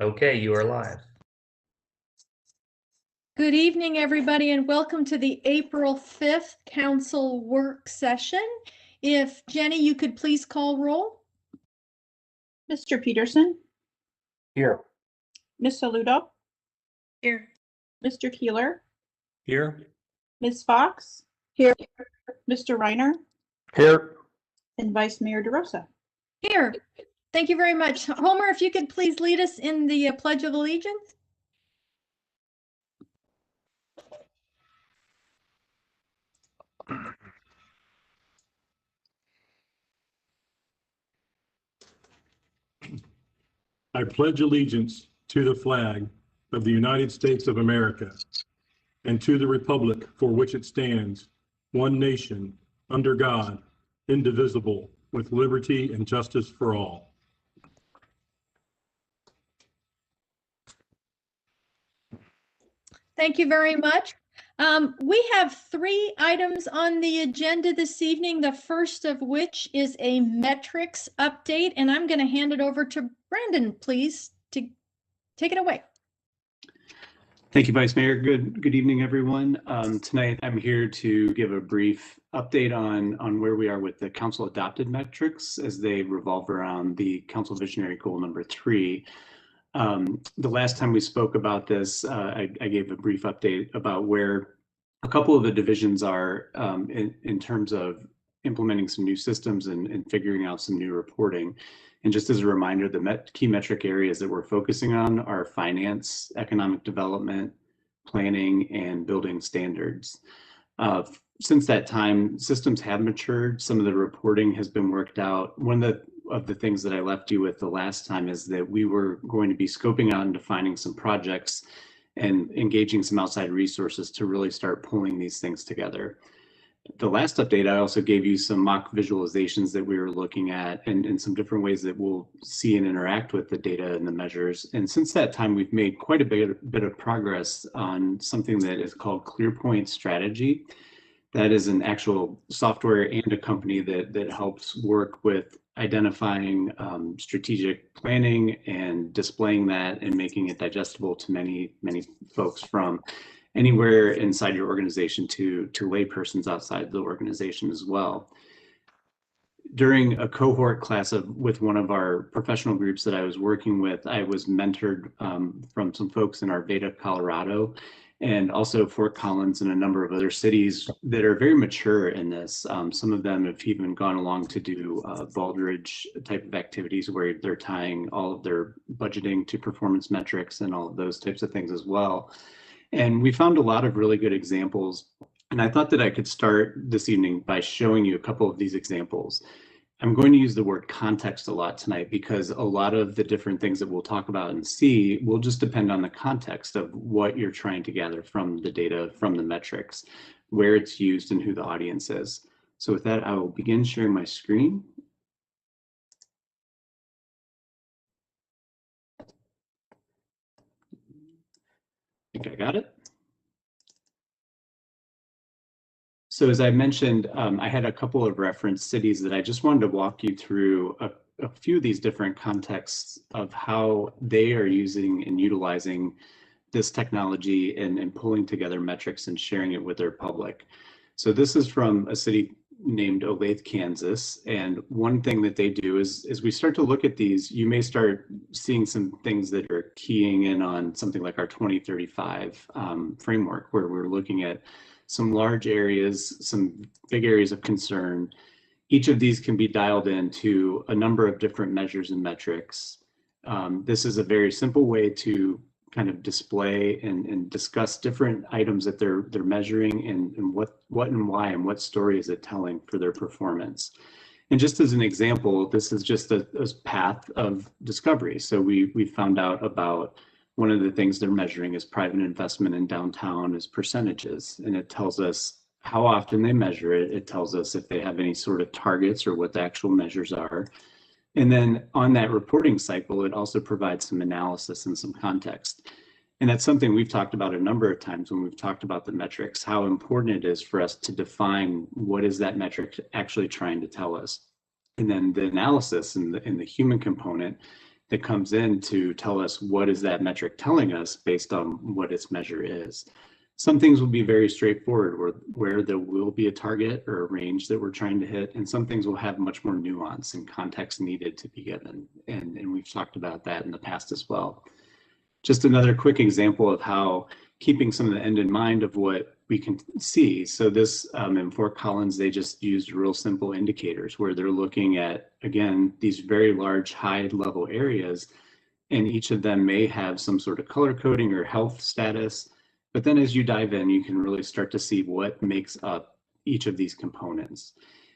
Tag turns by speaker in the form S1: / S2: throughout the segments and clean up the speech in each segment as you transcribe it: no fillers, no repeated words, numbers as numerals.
S1: Okay, you are live.
S2: Good evening, everybody, and welcome to the April 5th Council Work Session. If Jenny, you could please call roll.
S3: Mr. Peterson?
S1: Here.
S3: Ms. Saludo?
S2: Here.
S3: Mr. Keeler?
S1: Here.
S3: Ms. Fox?
S2: Here.
S3: Mr. Reiner?
S1: Here.
S3: And Vice Mayor DeRosa?
S2: Here. Thank you very much. Homer, if you could please lead us in the Pledge of Allegiance.
S4: I pledge allegiance to the flag of the United States of America and to the republic for which it stands, one nation, under God, indivisible, with liberty and justice for all.
S2: Thank you very much. We have 3 items on the agenda this evening, the first of which is a metrics update, and I'm going to hand it over to Brandon, please, to take it away.
S5: Thank you, Vice Mayor. Good evening, everyone. Tonight, I'm here to give a brief update on where we are with the council adopted metrics as they revolve around the council visionary goal number 3. The last time we spoke about this, I gave a brief update about where a couple of the divisions are in terms of implementing some new systems and figuring out some new reporting. And just as a reminder, the key metric areas that we're focusing on are finance, economic development, planning, and building standards. Since that time, systems have matured. Some of the reporting has been worked out. One of the things that I left you with the last time is that we were going to be scoping out and defining some projects and engaging some outside resources to really start pulling these things together. The last update, I also gave you some mock visualizations that we were looking at and some different ways that we'll see and interact with the data and the measures. And since that time, we've made quite a bit of progress on something that is called Clearpoint Strategy. That is an actual software and a company that helps work with identifying strategic planning and displaying that and making it digestible to many folks from anywhere inside your organization to laypersons outside the organization as well. During a cohort class with one of our professional groups that I was working with, I was mentored from some folks in Arvada, Colorado, and also Fort Collins and a number of other cities that are very mature in this. Some of them have even gone along to do Baldridge type of activities where they're tying all of their budgeting to performance metrics and all of those types of things as well. And we found a lot of really good examples. And I thought that I could start this evening by showing you a couple of these examples. I'm going to use the word context a lot tonight because a lot of the different things that we'll talk about and see will just depend on the context of what you're trying to gather from the data, from the metrics, where it's used and who the audience is. So with that, I will begin sharing my screen. I think I got it. So as I mentioned, I had a couple of reference cities that I just wanted to walk you through a few of these different contexts of how they are using and utilizing this technology and pulling together metrics and sharing it with their public. So this is from a city named Olathe, Kansas. And one thing that they do is as we start to look at these, you may start seeing some things that are keying in on something like our 2035 framework, where we're looking at some large areas, some big areas of concern. Each of these can be dialed into a number of different measures and metrics. This is a very simple way to kind of display and discuss different items that they're measuring and what and why and what story is it telling for their performance. And just as an example, this is just a path of discovery. So we found out about one of the things they're measuring is private investment in downtown as percentages, and it tells us how often they measure it. It tells us if they have any sort of targets or what the actual measures are. And then on that reporting cycle, it also provides some analysis and some context. And that's something we've talked about a number of times when we've talked about the metrics, how important it is for us to define what is that metric actually trying to tell us. And then the analysis and the human component that comes in to tell us what is that metric telling us based on what its measure is. Some things will be very straightforward, where there will be a target or a range that we're trying to hit, and some things will have much more nuance and context needed to be given. And we've talked about that in the past as well. Just another quick example of how keeping some of the end in mind of what we can see. So this in Fort Collins, they just used real simple indicators where they're looking at, again, these very large high level areas, and each of them may have some sort of color coding or health status. But then as you dive in, you can really start to see what makes up each of these components.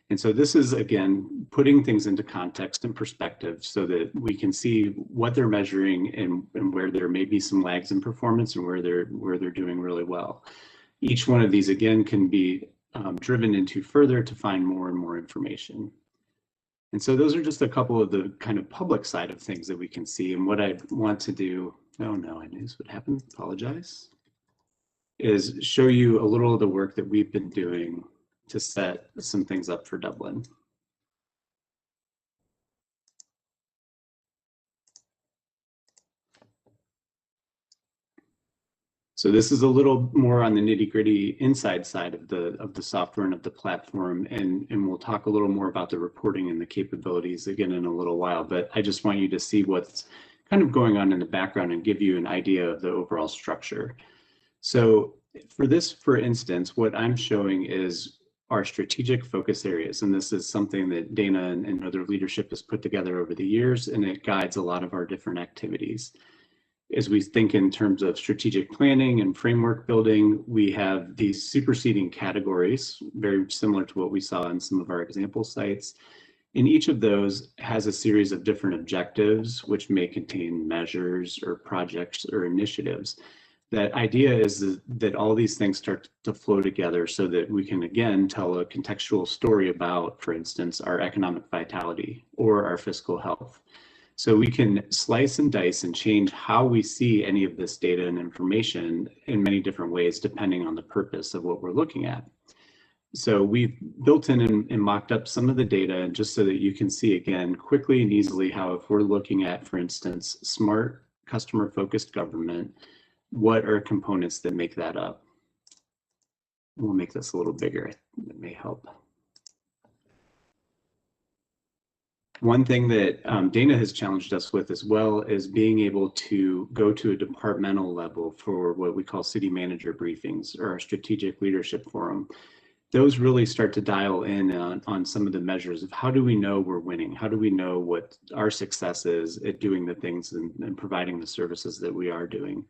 S5: And so this is, again, putting things into context and perspective so that we can see what they're measuring and where there may be some lags in performance and where they're doing really well. Each one of these, again, can be driven into further to find more and more information. And so those are just a couple of the kind of public side of things that we can see. And what I want to do, oh no, I knew this would happen, apologize, is show you a little of the work that we've been doing to set some things up for Dublin. So this is a little more on the nitty-gritty inside side of the software and of the platform, and we'll talk a little more about the reporting and the capabilities again in a little while, but I just want you to see what's kind of going on in the background and give you an idea of the overall structure. So for this, for instance, what I'm showing is our strategic focus areas. And this is something that Dana and other leadership has put together over the years, and it guides a lot of our different activities. As we think in terms of strategic planning and framework building, we have these superseding categories, very similar to what we saw in some of our example sites. And each of those has a series of different objectives, which may contain measures or projects or initiatives. That idea is that all these things start to flow together so that we can, again, tell a contextual story about, for instance, our economic vitality or our fiscal health. So we can slice and dice and change how we see any of this data and information in many different ways, depending on the purpose of what we're looking at. So we've built in and mocked up some of the data, just so that you can see, again, quickly and easily how, if we're looking at, for instance, smart customer-focused government, what are components that make that up? We'll make this a little bigger. It may help. One thing that Dana has challenged us with as well is being able to go to a departmental level for what we call city manager briefings or our strategic leadership forum. Those really start to dial in on some of the measures of how do we know we're winning? How do we know what our success is at doing the things and providing the services that we are doing?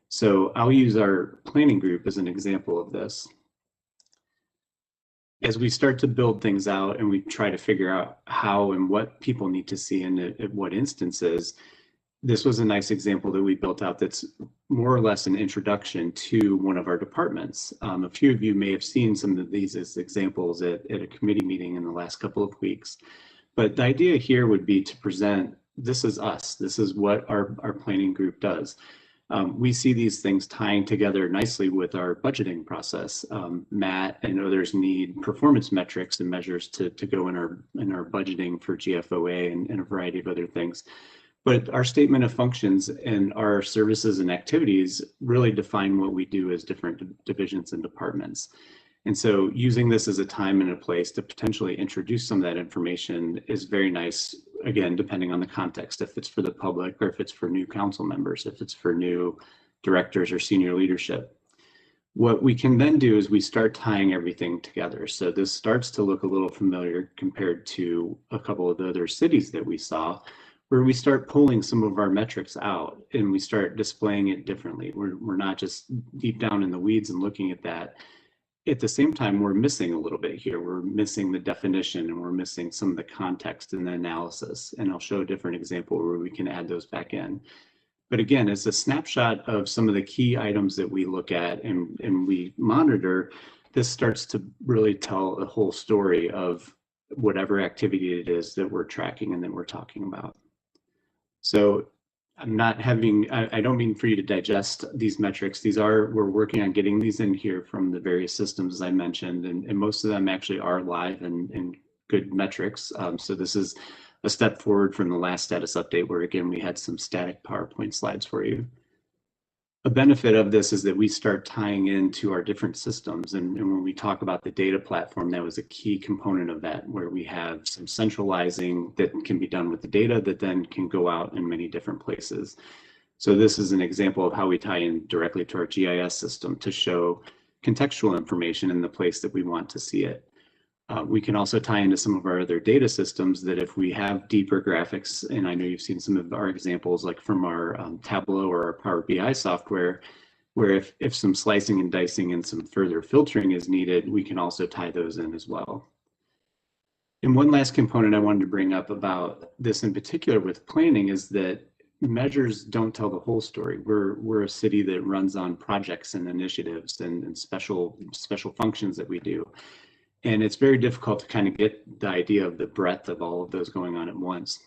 S5: So I'll use our planning group as an example of this. As we start to build things out and we try to figure out how and what people need to see and at what instances, this was a nice example that we built out that's more or less an introduction to one of our departments. A few of you may have seen some of these as examples at a committee meeting in the last couple of weeks. But the idea here would be to present, this is us, this is what our planning group does. We see these things tying together nicely with our budgeting process. Matt and others need performance metrics and measures to go in our budgeting for GFOA and a variety of other things. But our statement of functions and our services and activities really define what we do as different divisions and departments. And so using this as a time and a place to potentially introduce some of that information is very nice, again, depending on the context, if it's for the public or if it's for new council members, if it's for new directors or senior leadership. What we can then do is we start tying everything together. So this starts to look a little familiar compared to a couple of the other cities that we saw, where we start pulling some of our metrics out and we start displaying it differently. We're not just deep down in the weeds and looking at that. At the same time, we're missing a little bit here. We're missing the definition and we're missing some of the context and the analysis. And I'll show a different example where we can add those back in. But again, it's a snapshot of some of the key items that we look at and we monitor. This starts to really tell a whole story of whatever activity it is that we're tracking and that we're talking about. So I'm not having, I don't mean for you to digest these metrics. We're working on getting these in here from the various systems, as I mentioned, and most of them actually are live and good metrics. So this is a step forward from the last status update where, again, we had some static PowerPoint slides for you. A benefit of this is that we start tying into our different systems. And when we talk about the data platform, that was a key component of that, where we have some centralizing that can be done with the data that then can go out in many different places. So this is an example of how we tie in directly to our GIS system to show contextual information in the place that we want to see it. We can also tie into some of our other data systems that if we have deeper graphics, and I know you've seen some of our examples like from our Tableau or our Power BI software, where if some slicing and dicing and some further filtering is needed, we can also tie those in as well. And one last component I wanted to bring up about this in particular with planning is that measures don't tell the whole story. We're a city that runs on projects and initiatives and special functions that we do. And it's very difficult to kind of get the idea of the breadth of all of those going on at once.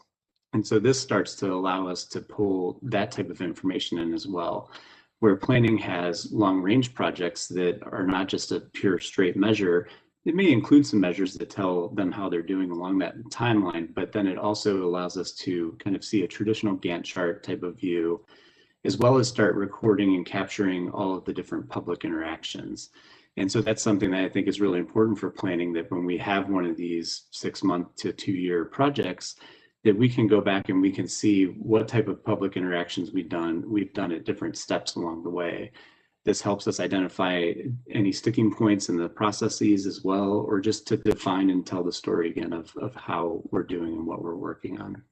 S5: And so this starts to allow us to pull that type of information in as well, where planning has long range projects that are not just a pure straight measure. It may include some measures that tell them how they're doing along that timeline, but then it also allows us to kind of see a traditional Gantt chart type of view, as well as start recording and capturing all of the different public interactions. And so that's something that I think is really important for planning, that when we have one of these 6-month to 2-year projects, that we can go back and we can see what type of public interactions we've done at different steps along the way. This helps us identify any sticking points in the processes as well, or just to define and tell the story again of how we're doing and what we're working on.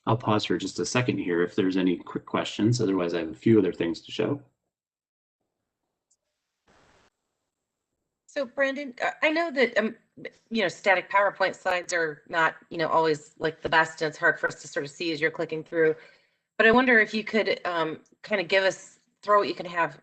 S5: I'll pause for just a second here if there's any quick questions. Otherwise, I have a few other things to show.
S6: So Brandon, I know that, static PowerPoint slides are not, always like the best, and it's hard for us to sort of see as you're clicking through. But I wonder if you could kind of you can have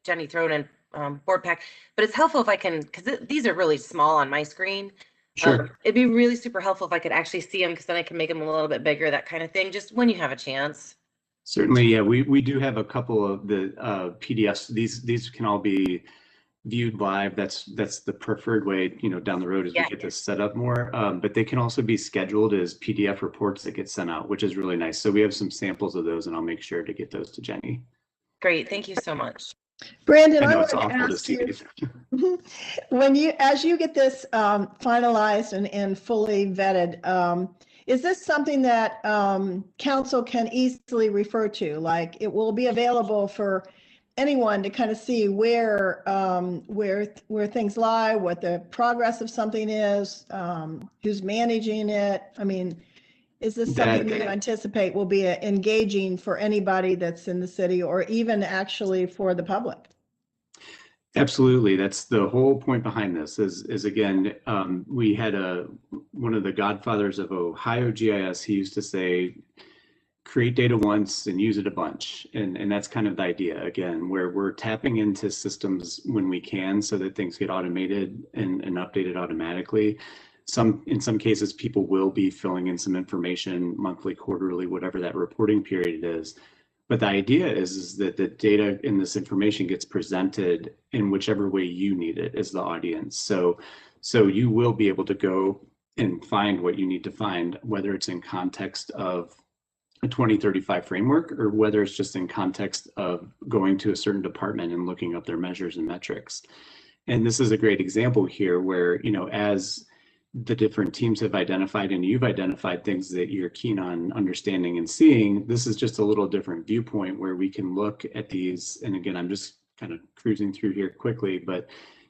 S6: Jenny throw it in board pack, but it's helpful if I can, because these are really small on my screen.
S5: Sure.
S6: It'd be really super helpful if I could actually see them, because then I can make them a little bit bigger, that kind of thing, just when you have a chance.
S5: Certainly, yeah. We do have a couple of the PDFs. These can all be viewed live. That's the preferred way, down the road as we get this set up more. But they can also be scheduled as PDF reports that get sent out, which is really nice. So we have some samples of those, and I'll make sure to get those to Jenny.
S6: Great, thank you so much.
S7: Brandon,
S5: I know
S7: I
S5: it's
S7: want to
S5: awful to
S7: ask
S5: see.
S7: you, as you get this finalized and fully vetted, is this something that council can easily refer to? Like, it will be available for anyone to kind of see where things lie, what the progress of something is, who's managing it? I mean, is this something that you anticipate will be engaging for anybody that's in the city, or even actually for the public?
S5: Absolutely. That's the whole point behind this is again, we had one of the godfathers of Ohio GIS. He used to say, create data once and use it a bunch. And that's kind of the idea, again, where we're tapping into systems when we can so that things get automated and updated automatically. In some cases, people will be filling in some information monthly, quarterly, whatever that reporting period is. But the idea is that the data in this information gets presented in whichever way you need it as the audience. So you will be able to go and find what you need to find, whether it's in context of a 2035 framework or whether it's just in context of going to a certain department and looking up their measures and metrics. And this is a great example here where, as the different teams have identified and you've identified things that you're keen on understanding and seeing, this is just a little different viewpoint where we can look at these. And again, I'm just kind of cruising through here quickly, but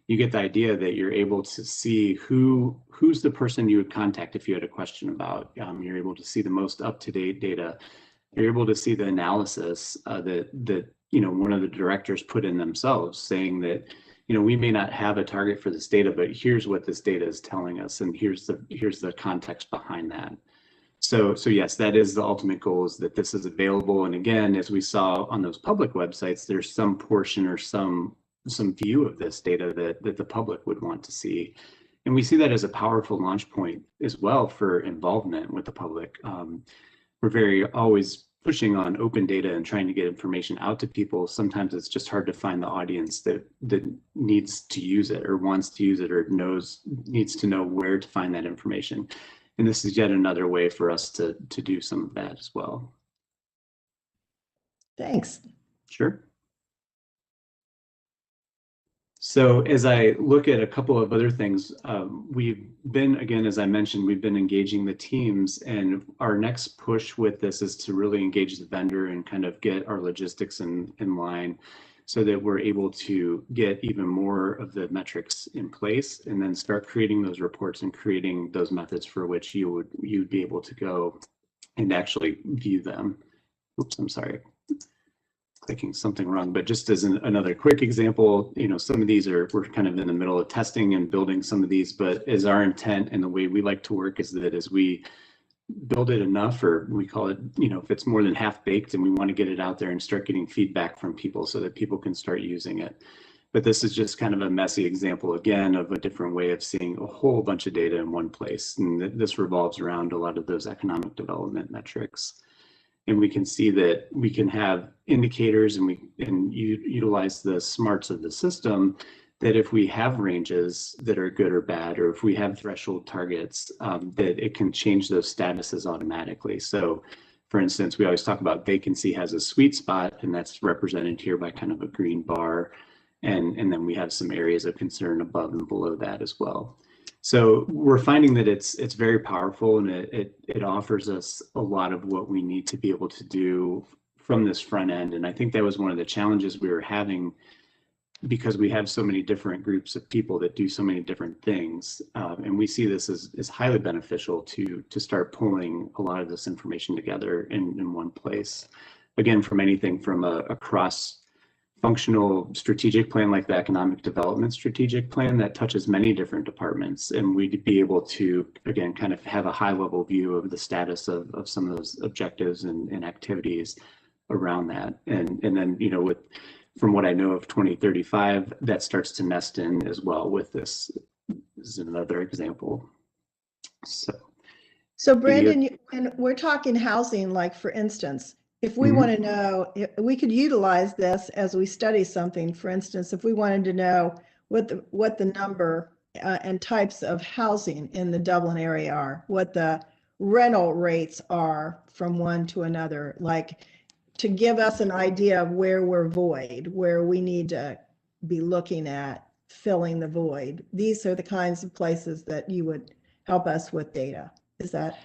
S5: you get the idea that you're able to see who's the person you would contact if you had a question about. You're able to see the most up-to-date data. You're able to see the analysis that one of the directors put in themselves, saying that we may not have a target for this data, but here's what this data is telling us, and here's the context behind that. So yes, that is the ultimate goal, is that this is available. And again, as we saw on those public websites, there's some portion or some view of this data that the public would want to see. And we see that as a powerful launch point as well for involvement with the public. We're always pushing on open data and trying to get information out to people, sometimes it's just hard to find the audience that needs to use it or wants to use it or needs to know where to find that information. And this is yet another way for us to do some of that as well.
S7: Thanks.
S5: Sure. So as I look at a couple of other things, we've been, again, as I mentioned, we've been engaging the teams, and our next push with this is to really engage the vendor and kind of get our logistics in line so that we're able to get even more of the metrics in place and then start creating those reports and creating those methods for which you'd be able to go and actually view them. Oops, I'm sorry. Clicking something wrong, but just as another quick example, some of these we're kind of in the middle of testing and building some of these, but as our intent and the way we like to work is that as we build it enough, or we call it, if it's more than half baked, and we want to get it out there and start getting feedback from people so that people can start using it. But this is just kind of a messy example, again, of a different way of seeing a whole bunch of data in one place. And this revolves around a lot of those economic development metrics. And we can see that we can have indicators and utilize the smarts of the system that if we have ranges that are good or bad, or if we have threshold targets, that it can change those statuses automatically. So for instance, we always talk about vacancy has a sweet spot, and that's represented here by kind of a green bar. And then we have some areas of concern above and below that as well. So we're finding that it's very powerful, and it offers us a lot of what we need to be able to do from this front end. And I think that was one of the challenges we were having, because we have so many different groups of people that do so many different things. And we see this as highly beneficial to start pulling a lot of this information together in one place. Again, from anything from a cross-functional strategic plan like the economic development strategic plan that touches many different departments. And we'd be able to, again, kind of have a high-level view of the status of some of those objectives and activities around that. And then, from what I know of 2035, that starts to nest in as well with this. This is another example.
S7: So Brandon, and we're talking housing, like for instance, if we want to know, we could utilize this as we study something. For instance, if we wanted to know what the number and types of housing in the Dublin area are, what the rental rates are from one to another, like to give us an idea of where we're void, where we need to be looking at filling the void. These are the kinds of places that you would help us with data. Is that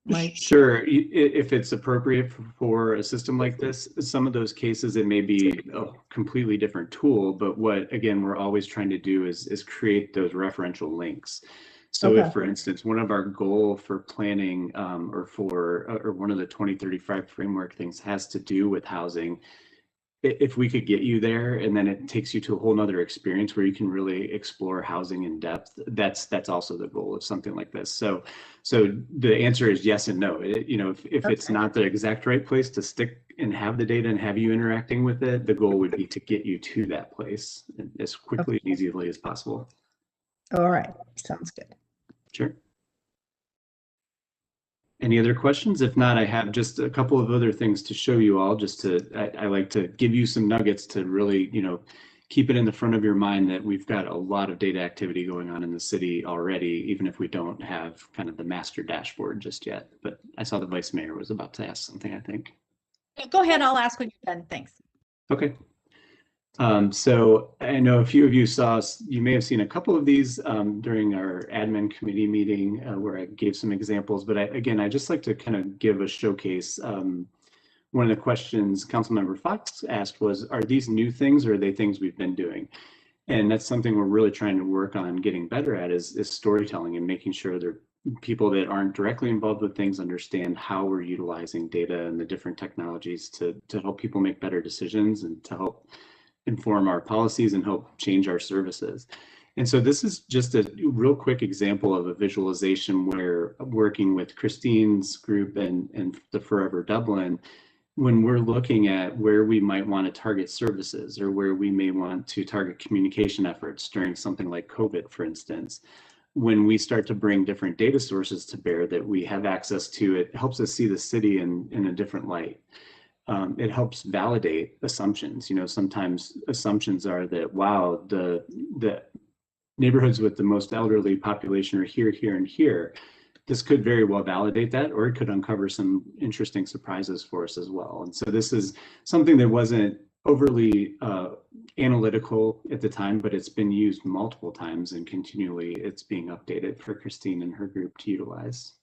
S7: Mike?
S5: Sure. If it's appropriate for a system like this, some of those cases, it may be a completely different tool, but what, again, we're always trying to do is create those referential links. So if, for instance, one of our goal for planning or one of the 2035 framework things has to do with housing, if we could get you there, and then it takes you to a whole nother experience where you can really explore housing in depth, that's also the goal of something like this. So the answer is yes and no. If it's not the exact right place to stick and have the data and have you interacting with it, the goal would be to get you to that place as quickly and easily as possible.
S7: All right, sounds good.
S5: Sure. Any other questions? If not, I have just a couple of other things to show you all. I like to give you some nuggets to really, keep it in the front of your mind that we've got a lot of data activity going on in the city already, even if we don't have kind of the master dashboard just yet. But I saw the Vice Mayor was about to ask something, I think.
S2: Go ahead, I'll ask when you're done. Thanks.
S5: Okay. So I know a few of you you may have seen a couple of these during our admin committee meeting where I gave some examples, but I just like to kind of give a showcase. One of the questions Councilmember Fox asked was, are these new things or are they things we've been doing? And that's something we're really trying to work on getting better at is storytelling and making sure that people that aren't directly involved with things understand how we're utilizing data and the different technologies to help people make better decisions and to help inform our policies and help change our services. And so this is just a real quick example of a visualization where working with Christine's group and the Forever Dublin, when we're looking at where we might want to target services or where we may want to target communication efforts during something like COVID, for instance, when we start to bring different data sources to bear that we have access to, it helps us see the city in a different light. It helps validate assumptions. You know, sometimes assumptions are that, wow, the neighborhoods with the most elderly population are here, here, and here. This could very well validate that, or it could uncover some interesting surprises for us as well. And so this is something that wasn't overly analytical at the time, but it's been used multiple times, and continually it's being updated for Christine and her group to utilize.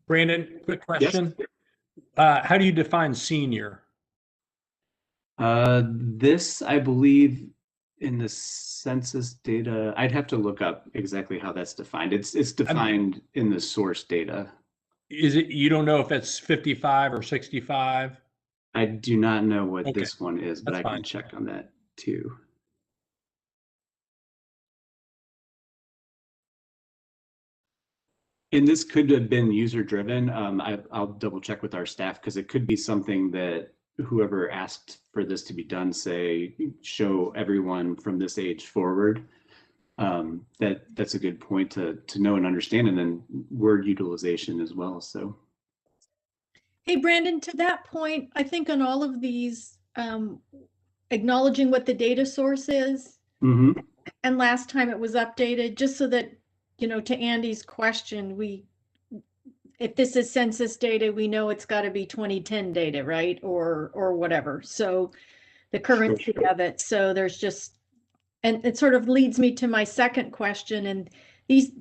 S1: Brandon, quick question. How do you define senior?
S5: This, I believe, in the census data, I'd have to look up exactly how that's defined. It's defined in the source data.
S1: Is it, you don't know if it's 55 or 65?
S5: I do not know what
S1: Okay,
S5: this one is, but
S1: that's
S5: I can
S1: fine.
S5: check on that too. And this could have been user driven. I'll double check with our staff, because it could be something that whoever asked for this to be done, say, show everyone from this age forward. That's a good point to know and understand, and then word utilization as well. So,
S2: Hey, Brandon, to that point, I think on all of these, acknowledging what the data source is, and last time it was updated, just so that, you know, to Andy's question, if this is census data, we know it's got to be 2010 data, right? Or whatever. So the currency of it. So there's just, and it sort of leads me to my second question. And the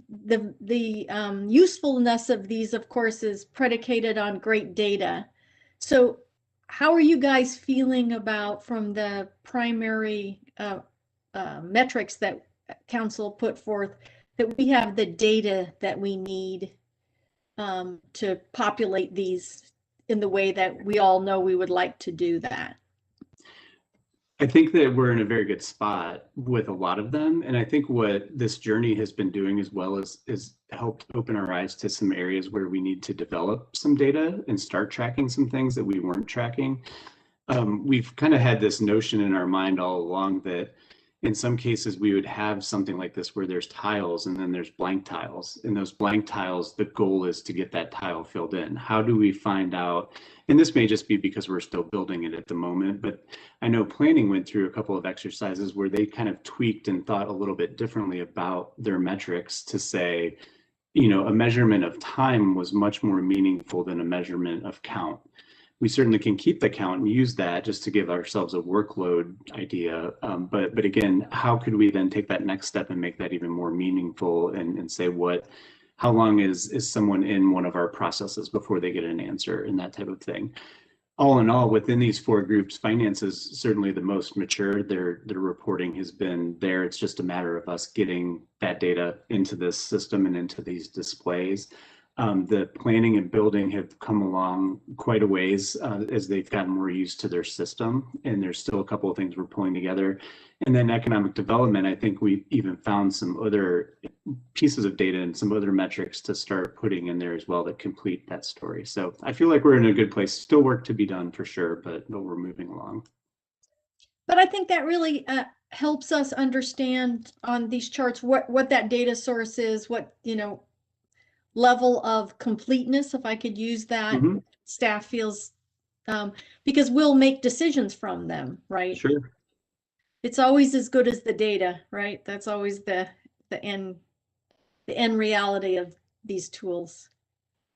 S2: usefulness of these, of course, is predicated on great data. So how are you guys feeling about, from the primary metrics that council put forth, that we have the data that we need to populate these in the way that we all know we would like to do that?
S5: I think that we're in a very good spot with a lot of them. And I think what this journey has been doing as well is helped open our eyes to some areas where we need to develop some data and start tracking some things that we weren't tracking. We've kind of had this notion in our mind all along that in some cases we would have something like this where there's tiles and then there's blank tiles. And those blank tiles, the goal is to get that tile filled in. How do we find out? And this may just be because we're still building it at the moment, but I know planning went through a couple of exercises where they kind of tweaked and thought a little bit differently about their metrics to say, you know, a measurement of time was much more meaningful than a measurement of count. We certainly can keep the count and use that just to give ourselves a workload idea. But again, how could we then take that next step and make that even more meaningful and say how long is someone in one of our processes before they get an answer and that type of thing. All in all, within these four groups, finance is certainly the most mature. Their reporting has been there. It's just a matter of us getting that data into this system and into these displays. The planning and building have come along quite a ways as they've gotten more used to their system, and there's still a couple of things we're pulling together. And then economic development, I think we've even found some other pieces of data and some other metrics to start putting in there as well that complete that story. So I feel like we're in a good place. Still work to be done for sure, but we're moving along.
S2: But I think that really helps us understand on these charts what that data source is, what, you know, level of completeness, if I could use that, staff feels, because we'll make decisions from them, right?
S5: Sure.
S2: It's always as good as the data, right? That's always the end reality of these tools.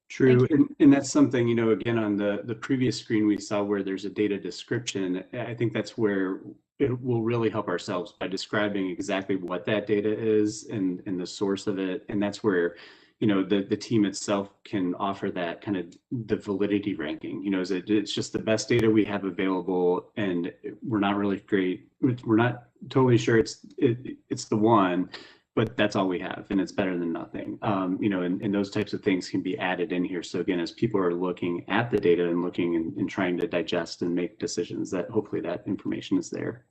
S5: True, and that's something, you know, again, on the previous screen we saw where there's a data description. I think that's where it will really help ourselves by describing exactly what that data is and the source of it. And that's where, you know, the team itself can offer that kind of the validity ranking. You know, it's just the best data we have available, and we're not really great. We're not totally sure it's the one, but that's all we have, and it's better than nothing. You know, and those types of things can be added in here. So again, as people are looking at the data and looking and trying to digest and make decisions, that hopefully that information is there.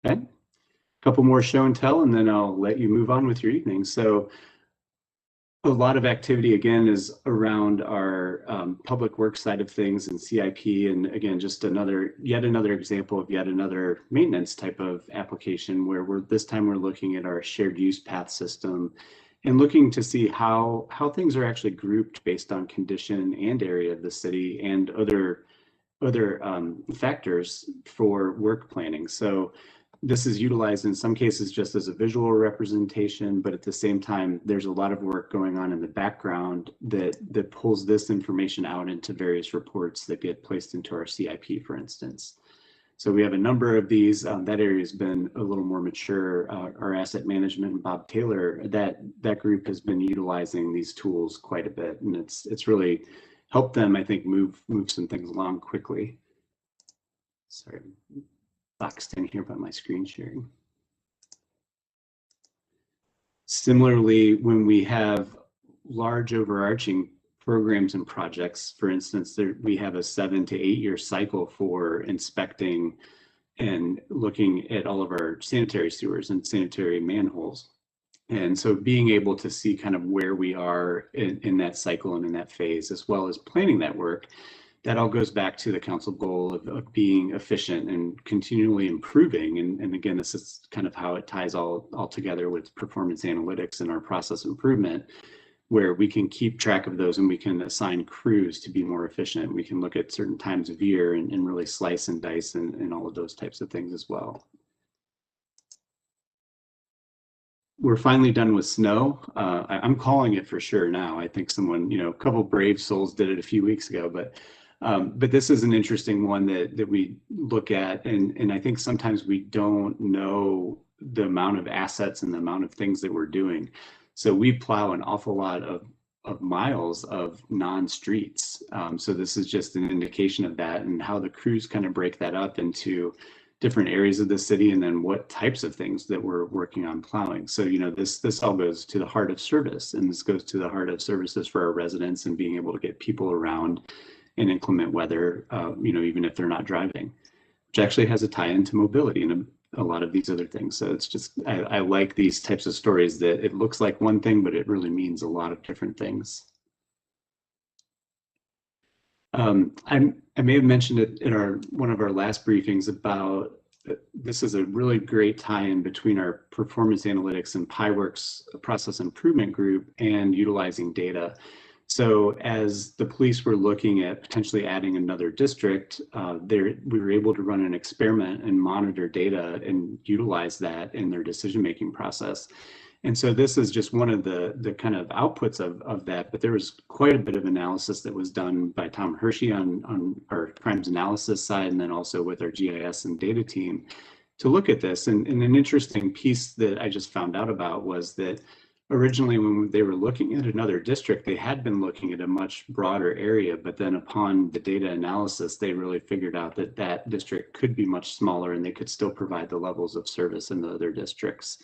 S5: Okay, a couple more show and tell, and then I'll let you move on with your evening. So A lot of activity again is around our public works side of things and CIP, and again, just yet another example of yet another maintenance type of application where this time we're looking at our shared use path system and looking to see how things are actually grouped based on condition and area of the city and other factors for work planning. So this is utilized in some cases just as a visual representation, but at the same time, there's a lot of work going on in the background that pulls this information out into various reports that get placed into our CIP, for instance. So we have a number of these. That area has been a little more mature. Our asset management and Bob Taylor, that group has been utilizing these tools quite a bit, and it's really helped them, I think, move some things along quickly. Sorry. Boxed in here by my screen sharing. Similarly, when we have large overarching programs and projects, for instance, we have a 7 to 8 year cycle for inspecting and looking at all of our sanitary sewers and sanitary manholes. And so being able to see kind of where we are in that cycle and in that phase, as well as planning that work, that all goes back to the council goal of being efficient and continually improving. And again, this is kind of how it ties all together with performance analytics and our process improvement, where we can keep track of those and we can assign crews to be more efficient. We can look at certain times of year and really slice and dice and all of those types of things as well. We're finally done with snow. I'm calling it for sure now. I think someone, a couple brave souls did it a few weeks ago, but this is an interesting one that we look at, and I think sometimes we don't know the amount of assets and the amount of things that we're doing. So we plow an awful lot of miles of non-streets. So this is just an indication of that and how the crews kind of break that up into different areas of the city and then what types of things that we're working on plowing. So, this all goes to the heart of service, and this goes to the heart of services for our residents and being able to get people around in inclement weather, even if they're not driving, which actually has a tie into mobility and a lot of these other things. So it's just, I like these types of stories that it looks like one thing, but it really means a lot of different things. I may have mentioned it in one of our last briefings about this is a really great tie-in between our performance analytics and PyWorks process improvement group and utilizing data. So as the police were looking at potentially adding another district, we were able to run an experiment and monitor data and utilize that in their decision-making process. And so this is just one of the kind of outputs of that, but there was quite a bit of analysis that was done by Tom Hershey on our crimes analysis side, and then also with our GIS and data team to look at this. And an interesting piece that I just found out about was that originally when they were looking at another district, they had been looking at a much broader area, but then upon the data analysis, they really figured out that that district could be much smaller and they could still provide the levels of service in the other districts.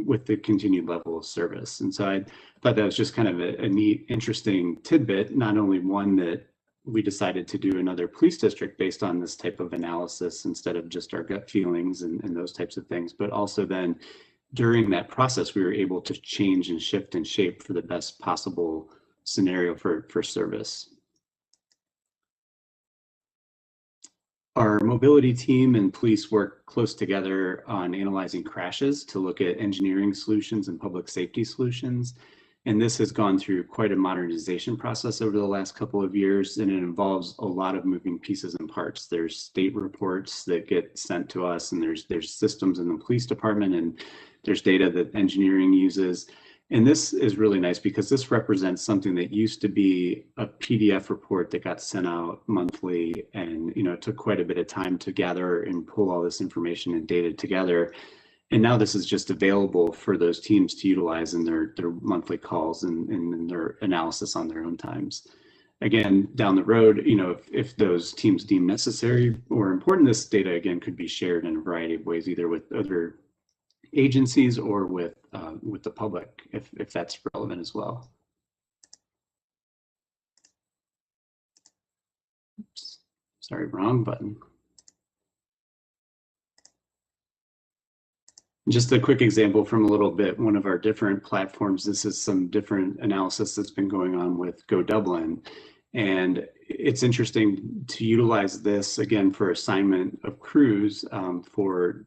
S5: With the continued level of service. And so I thought that was just kind of a neat, interesting tidbit, not only one that we decided to do another police district based on this type of analysis instead of just our gut feelings and those types of things, but also then during that process, we were able to change and shift and shape for the best possible scenario for service. Our mobility team and police work close together on analyzing crashes to look at engineering solutions and public safety solutions. And this has gone through quite a modernization process over the last couple of years, and it involves a lot of moving pieces and parts. There's state reports that get sent to us, and there's systems in the police department, and there's data that engineering uses. And this is really nice because this represents something that used to be a PDF report that got sent out monthly, and it took quite a bit of time to gather and pull all this information and data together. And now this is just available for those teams to utilize in their monthly calls and their analysis on their own times. Again, down the road, if those teams deem necessary or important, this data again could be shared in a variety of ways, either with other agencies or with the public, if that's relevant as well. Oops. Sorry, wrong button. Just a quick example from a little bit, one of our different platforms, this is some different analysis that's been going on with Go Dublin. And it's interesting to utilize this again for assignment of crews for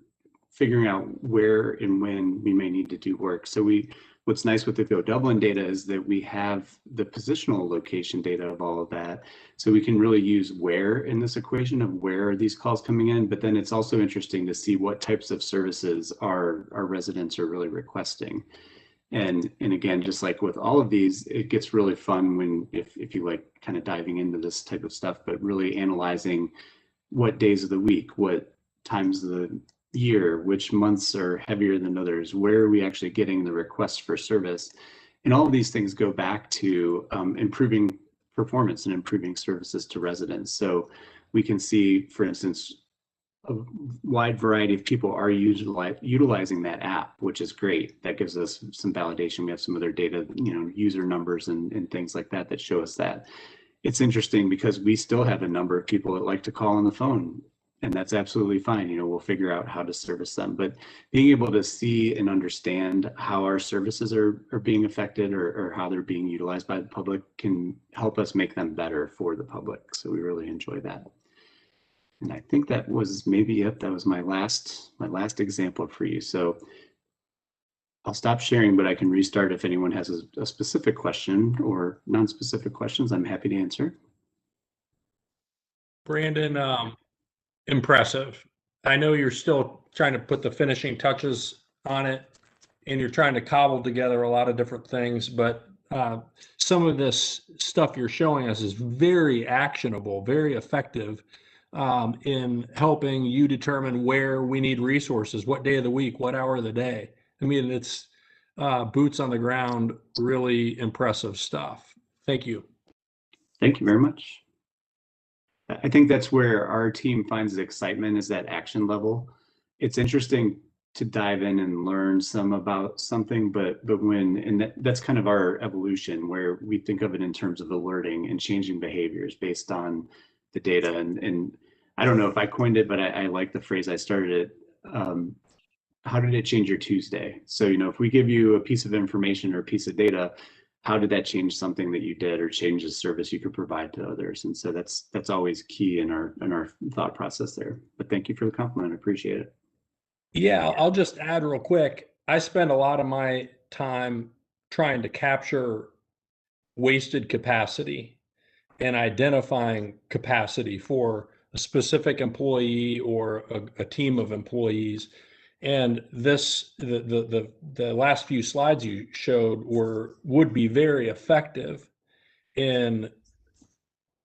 S5: figuring out where and when we may need to do work. So what's nice with the Go Dublin data is that we have the positional location data of all of that. So we can really use where in this equation of where are these calls coming in, but then it's also interesting to see what types of services our residents are really requesting. And again, just like with all of these, it gets really fun when if you like kind of diving into this type of stuff, but really analyzing what days of the week, what times of the year, which months are heavier than others, where are we actually getting the requests for service. And all of these things go back to improving performance and improving services to residents. So we can see, for instance, a wide variety of people are utilizing that app, which is great. That gives us some validation. We have some other data, user numbers and things like that that show us that. It's interesting because we still have a number of people that like to call on the phone, and that's absolutely fine. We'll figure out how to service them. But being able to see and understand how our services are being affected or how they're being utilized by the public can help us make them better for the public. So we really enjoy that. And I think that was maybe it. That was my last example for you. So I'll stop sharing, but I can restart if anyone has a specific question or non-specific questions. I'm happy to answer.
S1: Brandon, impressive. I know you're still trying to put the finishing touches on it, and you're trying to cobble together a lot of different things, but some of this stuff you're showing us is very actionable, very effective in helping you determine where we need resources, what day of the week, what hour of the day. I mean, it's boots on the ground, really impressive stuff. Thank you.
S5: Thank you very much. I think that's where our team finds the excitement, is that action level. It's interesting to dive in and learn some about something, but that's kind of our evolution, where we think of it in terms of alerting and changing behaviors based on the data. And I don't know if I coined it, but I like the phrase I started it. How did it change your Tuesday? So, if we give you a piece of information or a piece of data, how did that change something that you did or change the service you could provide to others? And so that's always key in our thought process there. But thank you for the compliment. I appreciate it.
S1: Yeah, I'll just add real quick. I spend a lot of my time trying to capture wasted capacity and identifying capacity for a specific employee or a team of employees. And the last few slides you showed would be very effective in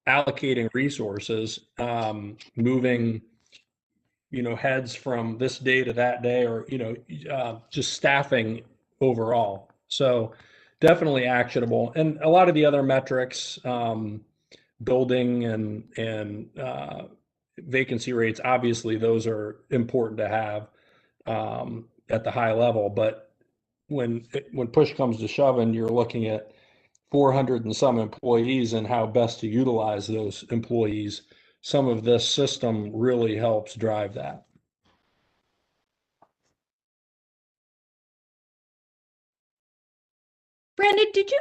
S1: allocating resources, moving heads from this day to that day, or just staffing overall. So definitely actionable. And a lot of the other metrics, building and vacancy rates, obviously those are important to have at the high level. But when push comes to shove and you're looking at 400 and some employees and how best to utilize those employees, some of this system really helps drive that.
S2: Brandon, did you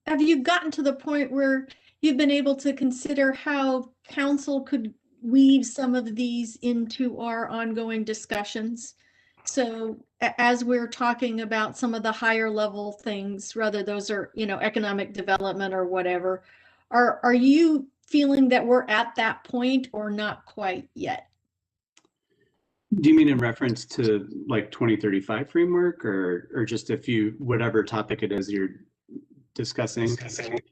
S2: have you gotten to the point where you've been able to consider how council could weave some of these into our ongoing discussions? So as we're talking about some of the higher level things, whether those are, economic development or whatever, are you feeling that we're at that point or not quite yet?
S5: Do you mean in reference to like 2035 framework or just whatever topic it is you're discussing?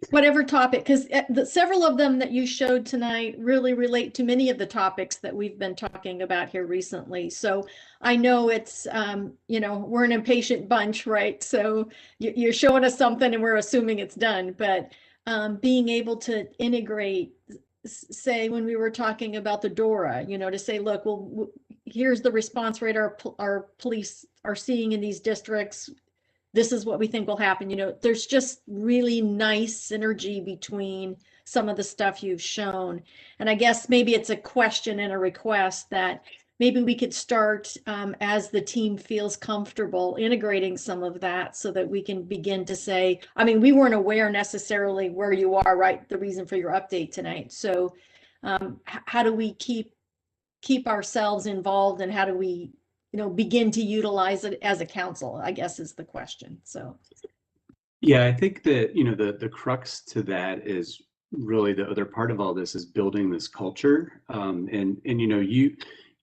S2: Whatever topic, because several of them that you showed tonight really relate to many of the topics that we've been talking about here recently. So I know it's, we're an impatient bunch, right? So you're showing us something and we're assuming it's done, but being able to integrate, say, when we were talking about the DORA, to say, look, well, here's the response rate our police are seeing in these districts. This is what we think will happen. There's just really nice synergy between some of the stuff you've shown. And I guess maybe it's a question and a request that maybe we could start as the team feels comfortable integrating some of that so that we can begin to say, I mean, we weren't aware necessarily where you are, right? The reason for your update tonight. So how do we keep ourselves involved, and how do we, begin to utilize it as a council, I guess is the question. So.
S5: Yeah, I think that, the crux to that is really the other part of all this is building this culture. And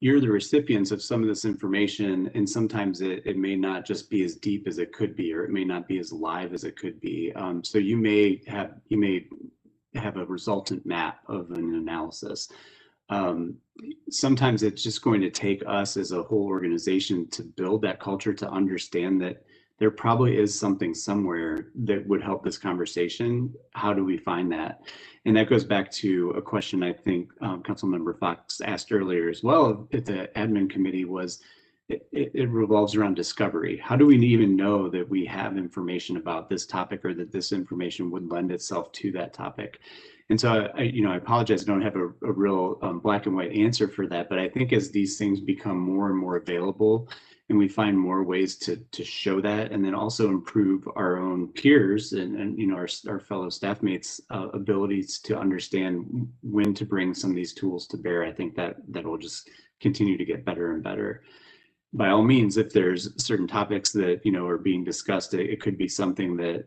S5: you're the recipients of some of this information, and sometimes it may not just be as deep as it could be, or it may not be as live as it could be. So you may have a resultant map of an analysis. Sometimes it's just going to take us as a whole organization to build that culture, to understand that there probably is something somewhere that would help this conversation. How do we find that? And that goes back to a question I think Councilmember Fox asked earlier as well at the admin committee, was it revolves around discovery. How do we even know that we have information about this topic, or that this information would lend itself to that topic? And so I apologize, I don't have a real black and white answer for that, but I think as these things become more and more available, and we find more ways to show that, and then also improve our own peers and our fellow staff mates' abilities to understand when to bring some of these tools to bear, I think that will just continue to get better and better. By all means, if there's certain topics that are being discussed, it could be something that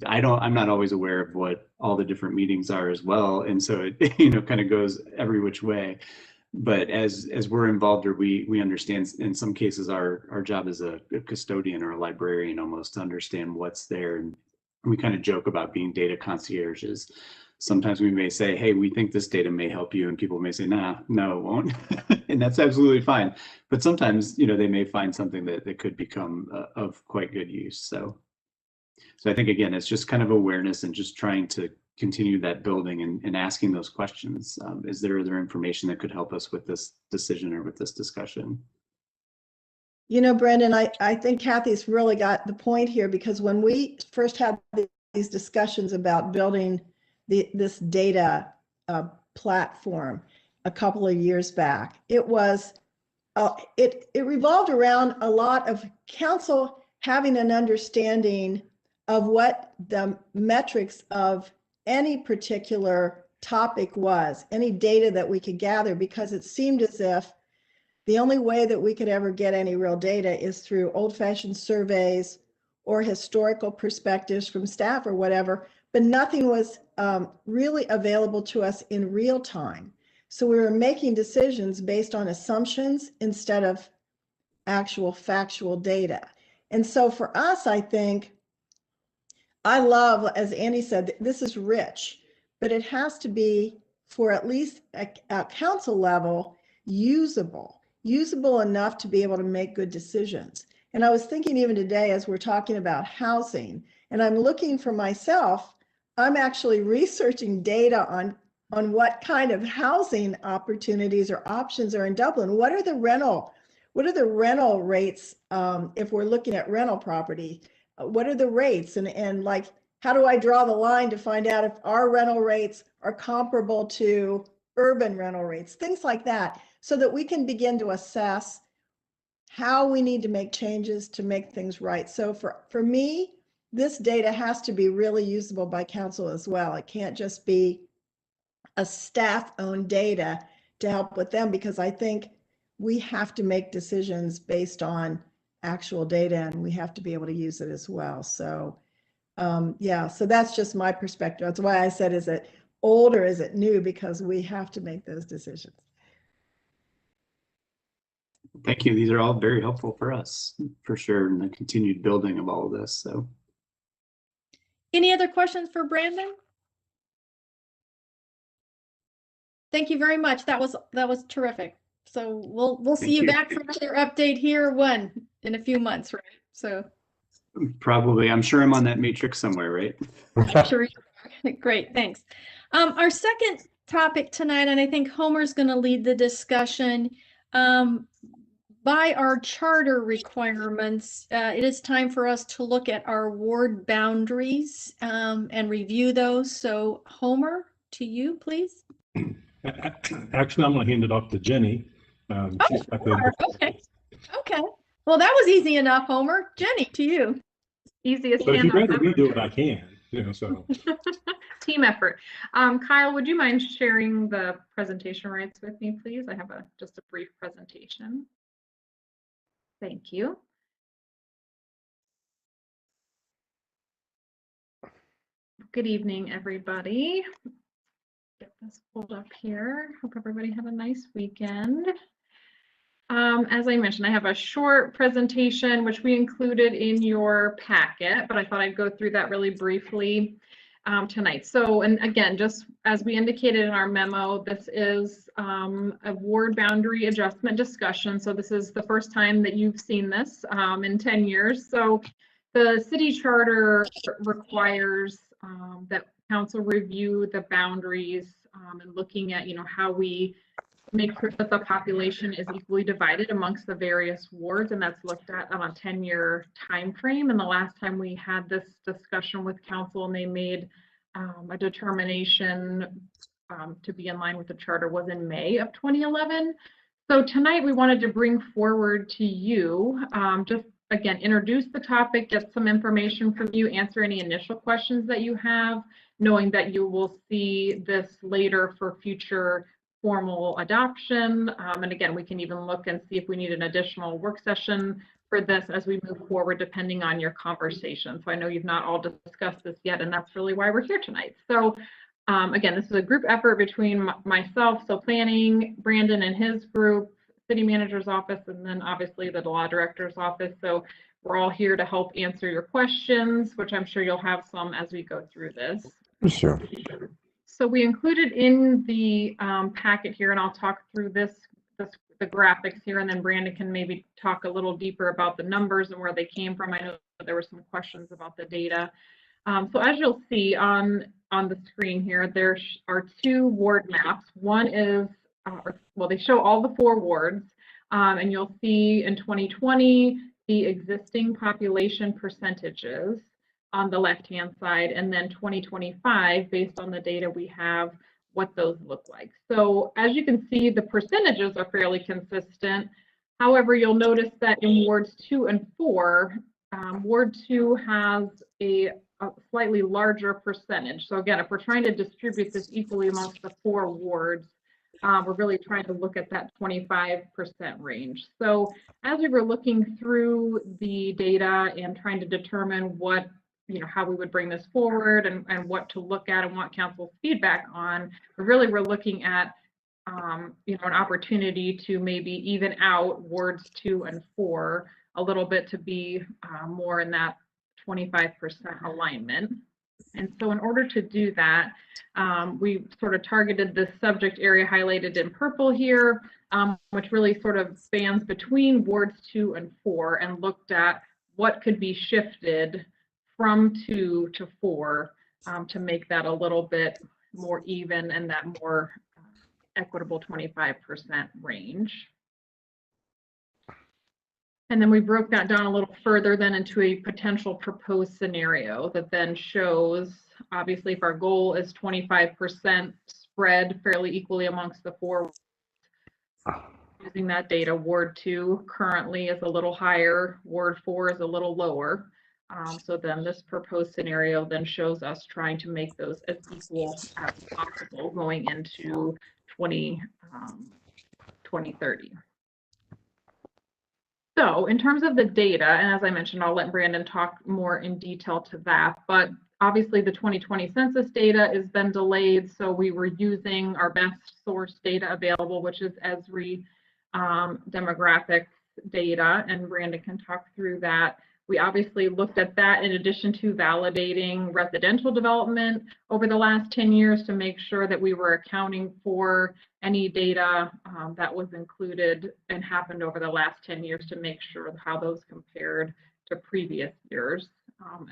S5: I'm not always aware of what all the different meetings are as well, and so it kind of goes every which way. But as we're involved, or we understand, in some cases our job as a custodian or a librarian almost, to understand what's there. And we kind of joke about being data concierges. Sometimes we may say, hey, we think this data may help you, and people may say, nah, no, it won't. And that's absolutely fine. But sometimes they may find something that could become of quite good use. So I think, again, it's just kind of awareness and just trying to continue that building and asking those questions. Is there other information that could help us with this decision or with this discussion?
S7: Brendan, I think Kathy's really got the point here, because when we first had these discussions about building this data platform a couple of years back, it was it revolved around a lot of council having an understanding of what the metrics of any particular topic was, any data that we could gather, because it seemed as if the only way that we could ever get any real data is through old-fashioned surveys or historical perspectives from staff or whatever, but nothing was really available to us in real time. So we were making decisions based on assumptions instead of actual factual data. And so for us, I think, I love, as Andy said, this is rich, but it has to be, for at least at council level, usable enough to be able to make good decisions. And I was thinking even today, as we're talking about housing, and I'm looking for myself, I'm actually researching data on what kind of housing opportunities or options are in Dublin. What are the rental rates if we're looking at rental property? What are the rates, and like, how do I draw the line to find out if our rental rates are comparable to urban rental rates, things like that, so that we can begin to assess how we need to make changes to make things right. So for me, this data has to be really usable by council as well. It can't just be a staff-owned data to help with them, because I think we have to make decisions based on actual data, and we have to be able to use it as well. So yeah, so that's just my perspective. That's why I said, is it old or is it new? Because we have to make those decisions.
S5: Thank you. These are all very helpful for us, for sure, in the continued building of all of this. So,
S2: any other questions for Brandon? Thank you very much. That was terrific. So we'll see you back for another update here in a few months, right? So
S5: probably, I'm sure I'm on that matrix somewhere, right?
S2: Sure. Great, thanks. Our second topic tonight, and I think Homer's going to lead the discussion. By our charter requirements, it is time for us to look at our ward boundaries and review those. So Homer, to you, please.
S4: Actually, I'm going to hand it off to Jenny. She's got the-
S2: Okay. Okay. Well, that was easy enough, Homer. Jenny, to you.
S8: Easiest
S4: But if you'd
S8: handout
S4: rather me
S8: ever.
S4: do it, I can, so.
S8: Team effort. Kyle, would you mind sharing the presentation rights with me, please? I have just a brief presentation. Thank you. Good evening, everybody. Get this pulled up here. Hope everybody had a nice weekend. As I mentioned, I have a short presentation which we included in your packet, but I thought I'd go through that really briefly tonight. So, and again, just as we indicated in our memo, this is a ward boundary adjustment discussion. So this is the first time that you've seen this in 10 years. So the city charter requires that council review the boundaries and looking at, how we make sure that the population is equally divided amongst the various wards, and that's looked at on a 10-year time frame. And the last time we had this discussion with council and they made a determination to be in line with the charter was in May of 2011. So tonight we wanted to bring forward to you, just again, introduce the topic, get some information from you, answer any initial questions that you have, knowing that you will see this later for future formal adoption. And again, we can even look and see if we need an additional work session for this as we move forward, depending on your conversation. So I know you've not all discussed this yet, and that's really why we're here tonight. So again, this is a group effort between myself, so planning, Brandon and his group, city manager's office, and then obviously the law director's office. So we're all here to help answer your questions, which I'm sure you'll have some as we go through this.
S9: Sure.
S8: So we included in the packet here, and I'll talk through the graphics here, and then Brandon can maybe talk a little deeper about the numbers and where they came from. I know there were some questions about the data. So as you'll see on the screen here, there are two ward maps. One is, well, they show all the 4 wards, and you'll see in 2020 the existing population percentages on the left-hand side, and then 2025, based on the data we have, what those look like. So as you can see, the percentages are fairly consistent. However, you'll notice that in wards 2 and 4, Ward 2 has a slightly larger percentage. So again, if we're trying to distribute this equally amongst the 4 wards, we're really trying to look at that 25% range. So as we were looking through the data and trying to determine what, how we would bring this forward and what to look at and what council's feedback on, we're looking at an opportunity to maybe even out wards 2 and 4 a little bit to be more in that 25% alignment. And so in order to do that, we sort of targeted this subject area highlighted in purple here, which really sort of spans between wards 2 and 4, and looked at what could be shifted from 2 to 4 to make that a little bit more even and that more equitable 25% range. And then we broke that down a little further then into a potential proposed scenario that then shows, obviously, if our goal is 25% spread fairly equally amongst the 4, using that data, Ward 2 currently is a little higher, Ward 4 is a little lower. So then this proposed scenario then shows us trying to make those as equal as possible going into 2030. So in terms of the data, and as I mentioned, I'll let Brandon talk more in detail to that, but obviously the 2020 census data has been delayed, so we were using our best source data available, which is Esri demographics data, and Brandon can talk through that. We obviously looked at that in addition to validating residential development over the last 10 years to make sure that we were accounting for any data that was included and happened over the last 10 years to make sure how those compared to previous years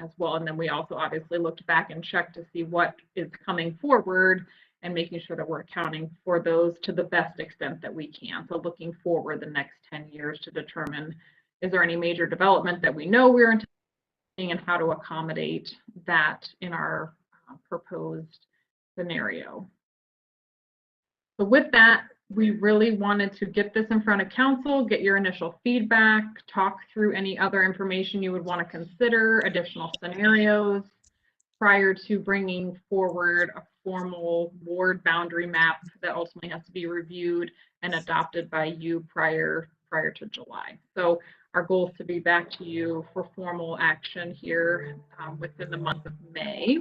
S8: as well. And then we also obviously looked back and checked to see what is coming forward and making sure that we're accounting for those to the best extent that we can. So looking forward the next 10 years to determine, is there any major development that we know we're anticipating and how to accommodate that in our proposed scenario. So with that, We really wanted to get this in front of council, get your initial feedback, talk through any other information you would want to consider, additional scenarios, prior to bringing forward a formal ward boundary map that ultimately has to be reviewed and adopted by you prior to July. So our goal is to be back to you for formal action here within the month of May.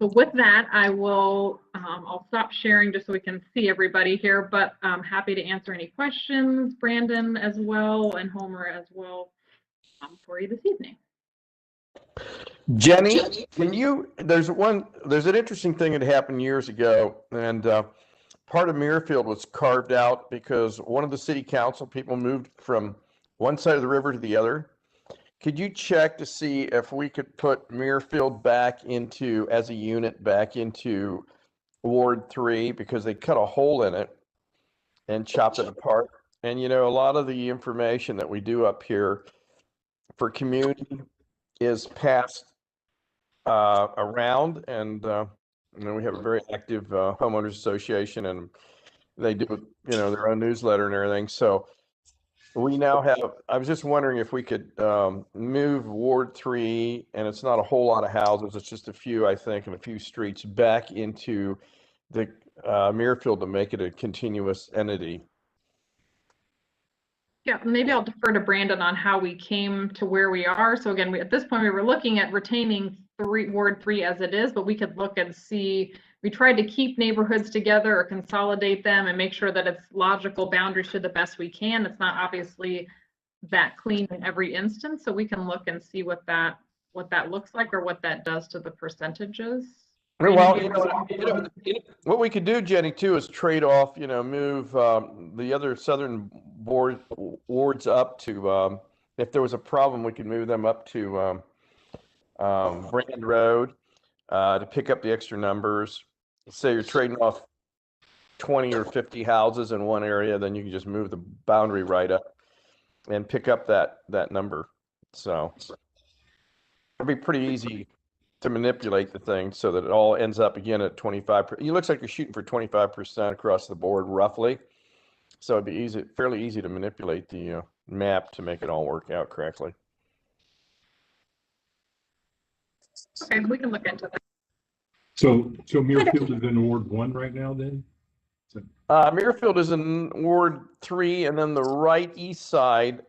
S8: So with that, I will, I'll stop sharing just so we can see everybody here, but I'm happy to answer any questions, Brandon as well, and Homer as well, for you this evening.
S9: Jenny, can you, there's an interesting thing that happened years ago, and part of Muirfield was carved out because one of the city council people moved from one side of the river to the other. Could you check to see if we could put Muirfield back into, as a unit, back into Ward 3, because they cut a hole in it and chopped it apart? And, you know, a lot of the information that we do up here for community is passed around, and you know, we have a very active homeowners association, and they do, you know, their own newsletter and everything. So we now have, I was just wondering if we could move Ward 3, and it's not a whole lot of houses, it's just a few, I think, and a few streets, back into the Muirfield to make it a continuous entity.
S8: Yeah, maybe I'll defer to Brandon on how we came to where we are. So again, at this point, we were looking at retaining Ward 3 as it is, but we could look and see, we tried to keep neighborhoods together or consolidate them and make sure that it's logical boundaries to the best we can. It's not obviously that clean in every instance, so we can look and see what that looks like or what that does to the percentages.
S9: Well, what we could do, Jenny, too, is trade off, you know, move the other southern wards up to, if there was a problem, we could move them up to Brand Road to pick up the extra numbers. Say you're trading off 20 or 50 houses in one area, then you can just move the boundary right up and pick up that number. So it'd be pretty easy to manipulate the thing so that it all ends up again at 25%. It looks like you're shooting for 25% across the board, roughly. So it'd be fairly easy to manipulate the map to make it all work out correctly.
S8: Okay, we can look into that.
S4: So Muirfield is in Ward 1 right now then?
S9: Muirfield is in Ward 3, and then the right east side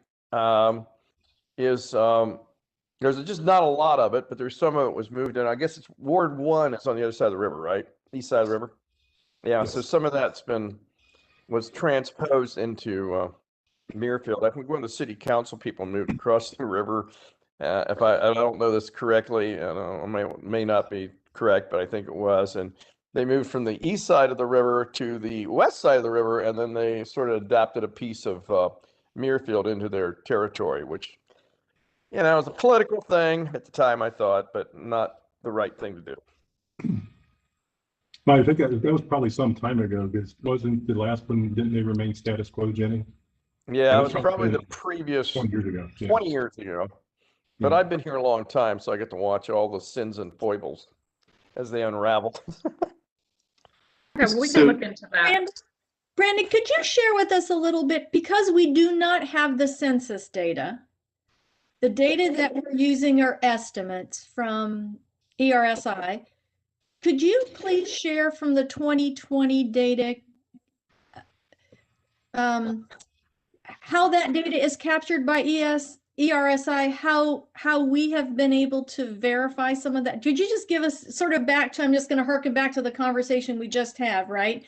S9: is there's just not a lot of it, but there's some of it was moved in. I guess it's Ward 1. It's on the other side of the river, right? East side of the river. Yeah. Yes. So some of that's was transposed into Muirfield. I think one of the city council people moved across the river. If I don't know this correctly, and I may not be correct, but I think it was. And they moved from the east side of the river to the west side of the river, and then they sort of adapted a piece of Muirfield into their territory, which, you know, it was a political thing at the time, I thought, but not the right thing to do.
S4: Well, I think that was probably some time ago, because wasn't the last one, didn't they remain status quo, Jenny?
S9: Yeah, it was probably the previous
S4: 20 years ago. Yeah.
S9: 20 years ago. But I've been here a long time, so I get to watch all the sins and foibles as they unravel.
S8: Okay, we can look into that.
S2: Brandon, could you share with us a little bit, because we do not have the census data, the data that we're using are estimates from ERSI. Could you please share from the 2020 data how that data is captured by ERSI, how we have been able to verify some of that? Could you just give us sort of back to, I'm just going to harken back to the conversation we just had, right?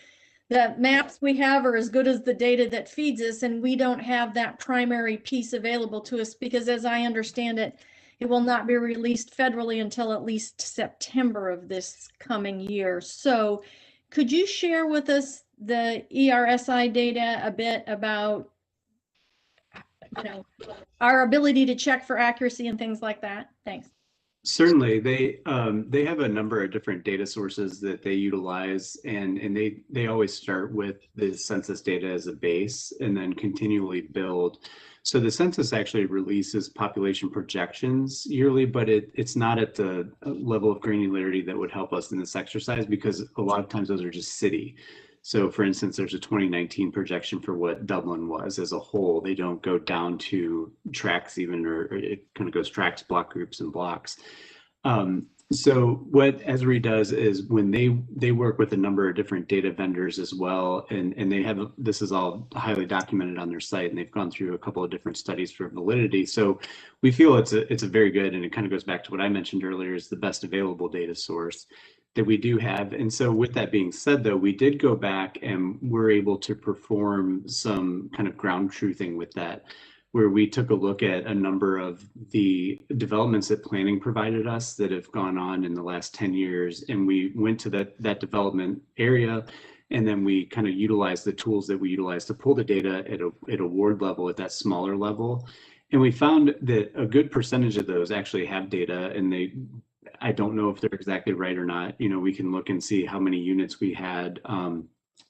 S2: The maps we have are as good as the data that feeds us, and we don't have that primary piece available to us because, as I understand it, it will not be released federally until at least September of this coming year. So could you share with us the ERSI data a bit about, you know, our ability to check for accuracy and things like that? Thanks.
S5: Certainly, they have a number of different data sources that they utilize, and they always start with the census data as a base and then continually build. So the census actually releases population projections yearly, but it's not at the level of granularity that would help us in this exercise, because a lot of times those are just city. So for instance, there's a 2019 projection for what Dublin was as a whole. They don't go down to tracts even, or it kind of goes tracts, block groups, and blocks. So what Esri does is when they work with a number of different data vendors as well, and they have, this is all highly documented on their site, and they've gone through a couple of different studies for validity. So we feel it's a very good, and it kind of goes back to what I mentioned earlier, is the best available data source that we do have. And so with that being said, though, we did go back and we're able to perform some kind of ground truthing with that, where we took a look at a number of the developments that planning provided us that have gone on in the last 10 years. And we went to that development area, and then we kind of utilized the tools that we utilize to pull the data at a ward level, at that smaller level. And we found that a good percentage of those actually have data, and I don't know if they're exactly right or not. You know, we can look and see how many units we had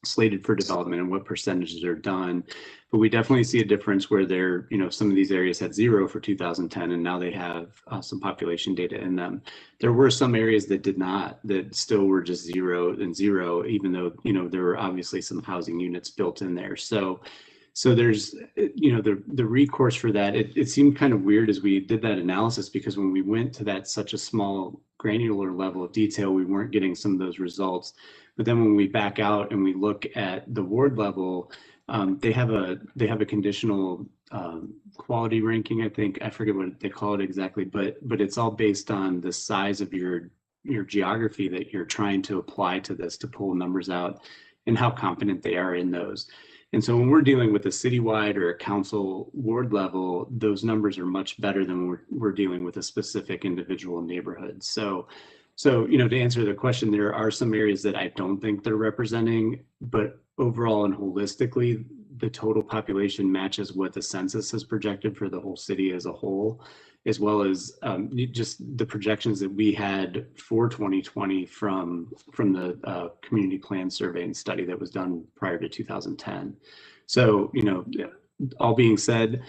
S5: slated for development and what percentages are done. But we definitely see a difference where they're, you know, some of these areas had 0 for 2010, and now they have some population data in them. There were some areas that did not, that still were just 0 and 0, even though, you know, there were obviously some housing units built in there. So there's, you know, the recourse for that, it seemed kind of weird as we did that analysis, because when we went to that such a small granular level of detail, we weren't getting some of those results. But then when we back out and we look at the ward level, they have a conditional quality ranking, I think. I forget what they call it exactly, but it's all based on the size of your geography that you're trying to apply to this to pull numbers out, and how competent they are in those. And so when we're dealing with a citywide or a council ward level, those numbers are much better than when we're dealing with a specific individual neighborhood. So, you know, to answer the question, there are some areas that I don't think they're representing, but overall and holistically, the total population matches what the census has projected for the whole city as a whole, as well as just the projections that we had for 2020 from the community plan survey and study that was done prior to 2010. So, you know, all being said,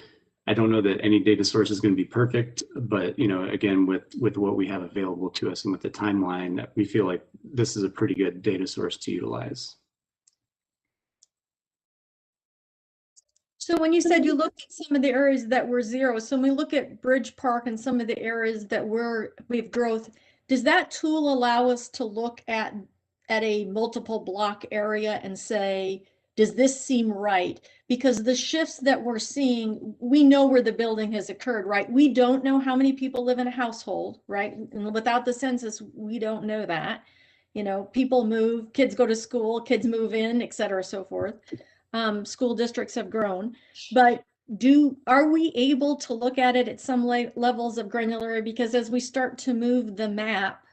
S5: I don't know that any data source is going to be perfect, but, you know, again, with what we have available to us and with the timeline, we feel like this is a pretty good data source to utilize.
S2: So when you said you looked at some of the areas that were 0, so when we look at Bridge Park and some of the areas that we've growth, does that tool allow us to look at a multiple block area and say, does this seem right? Because the shifts that we're seeing, we know where the building has occurred, right? We don't know how many people live in a household, right? And without the census, we don't know that. You know, people move, kids go to school, kids move in, et cetera, so forth. School districts have grown, but are we able to look at it at some levels of granularity? Because as we start to move the map,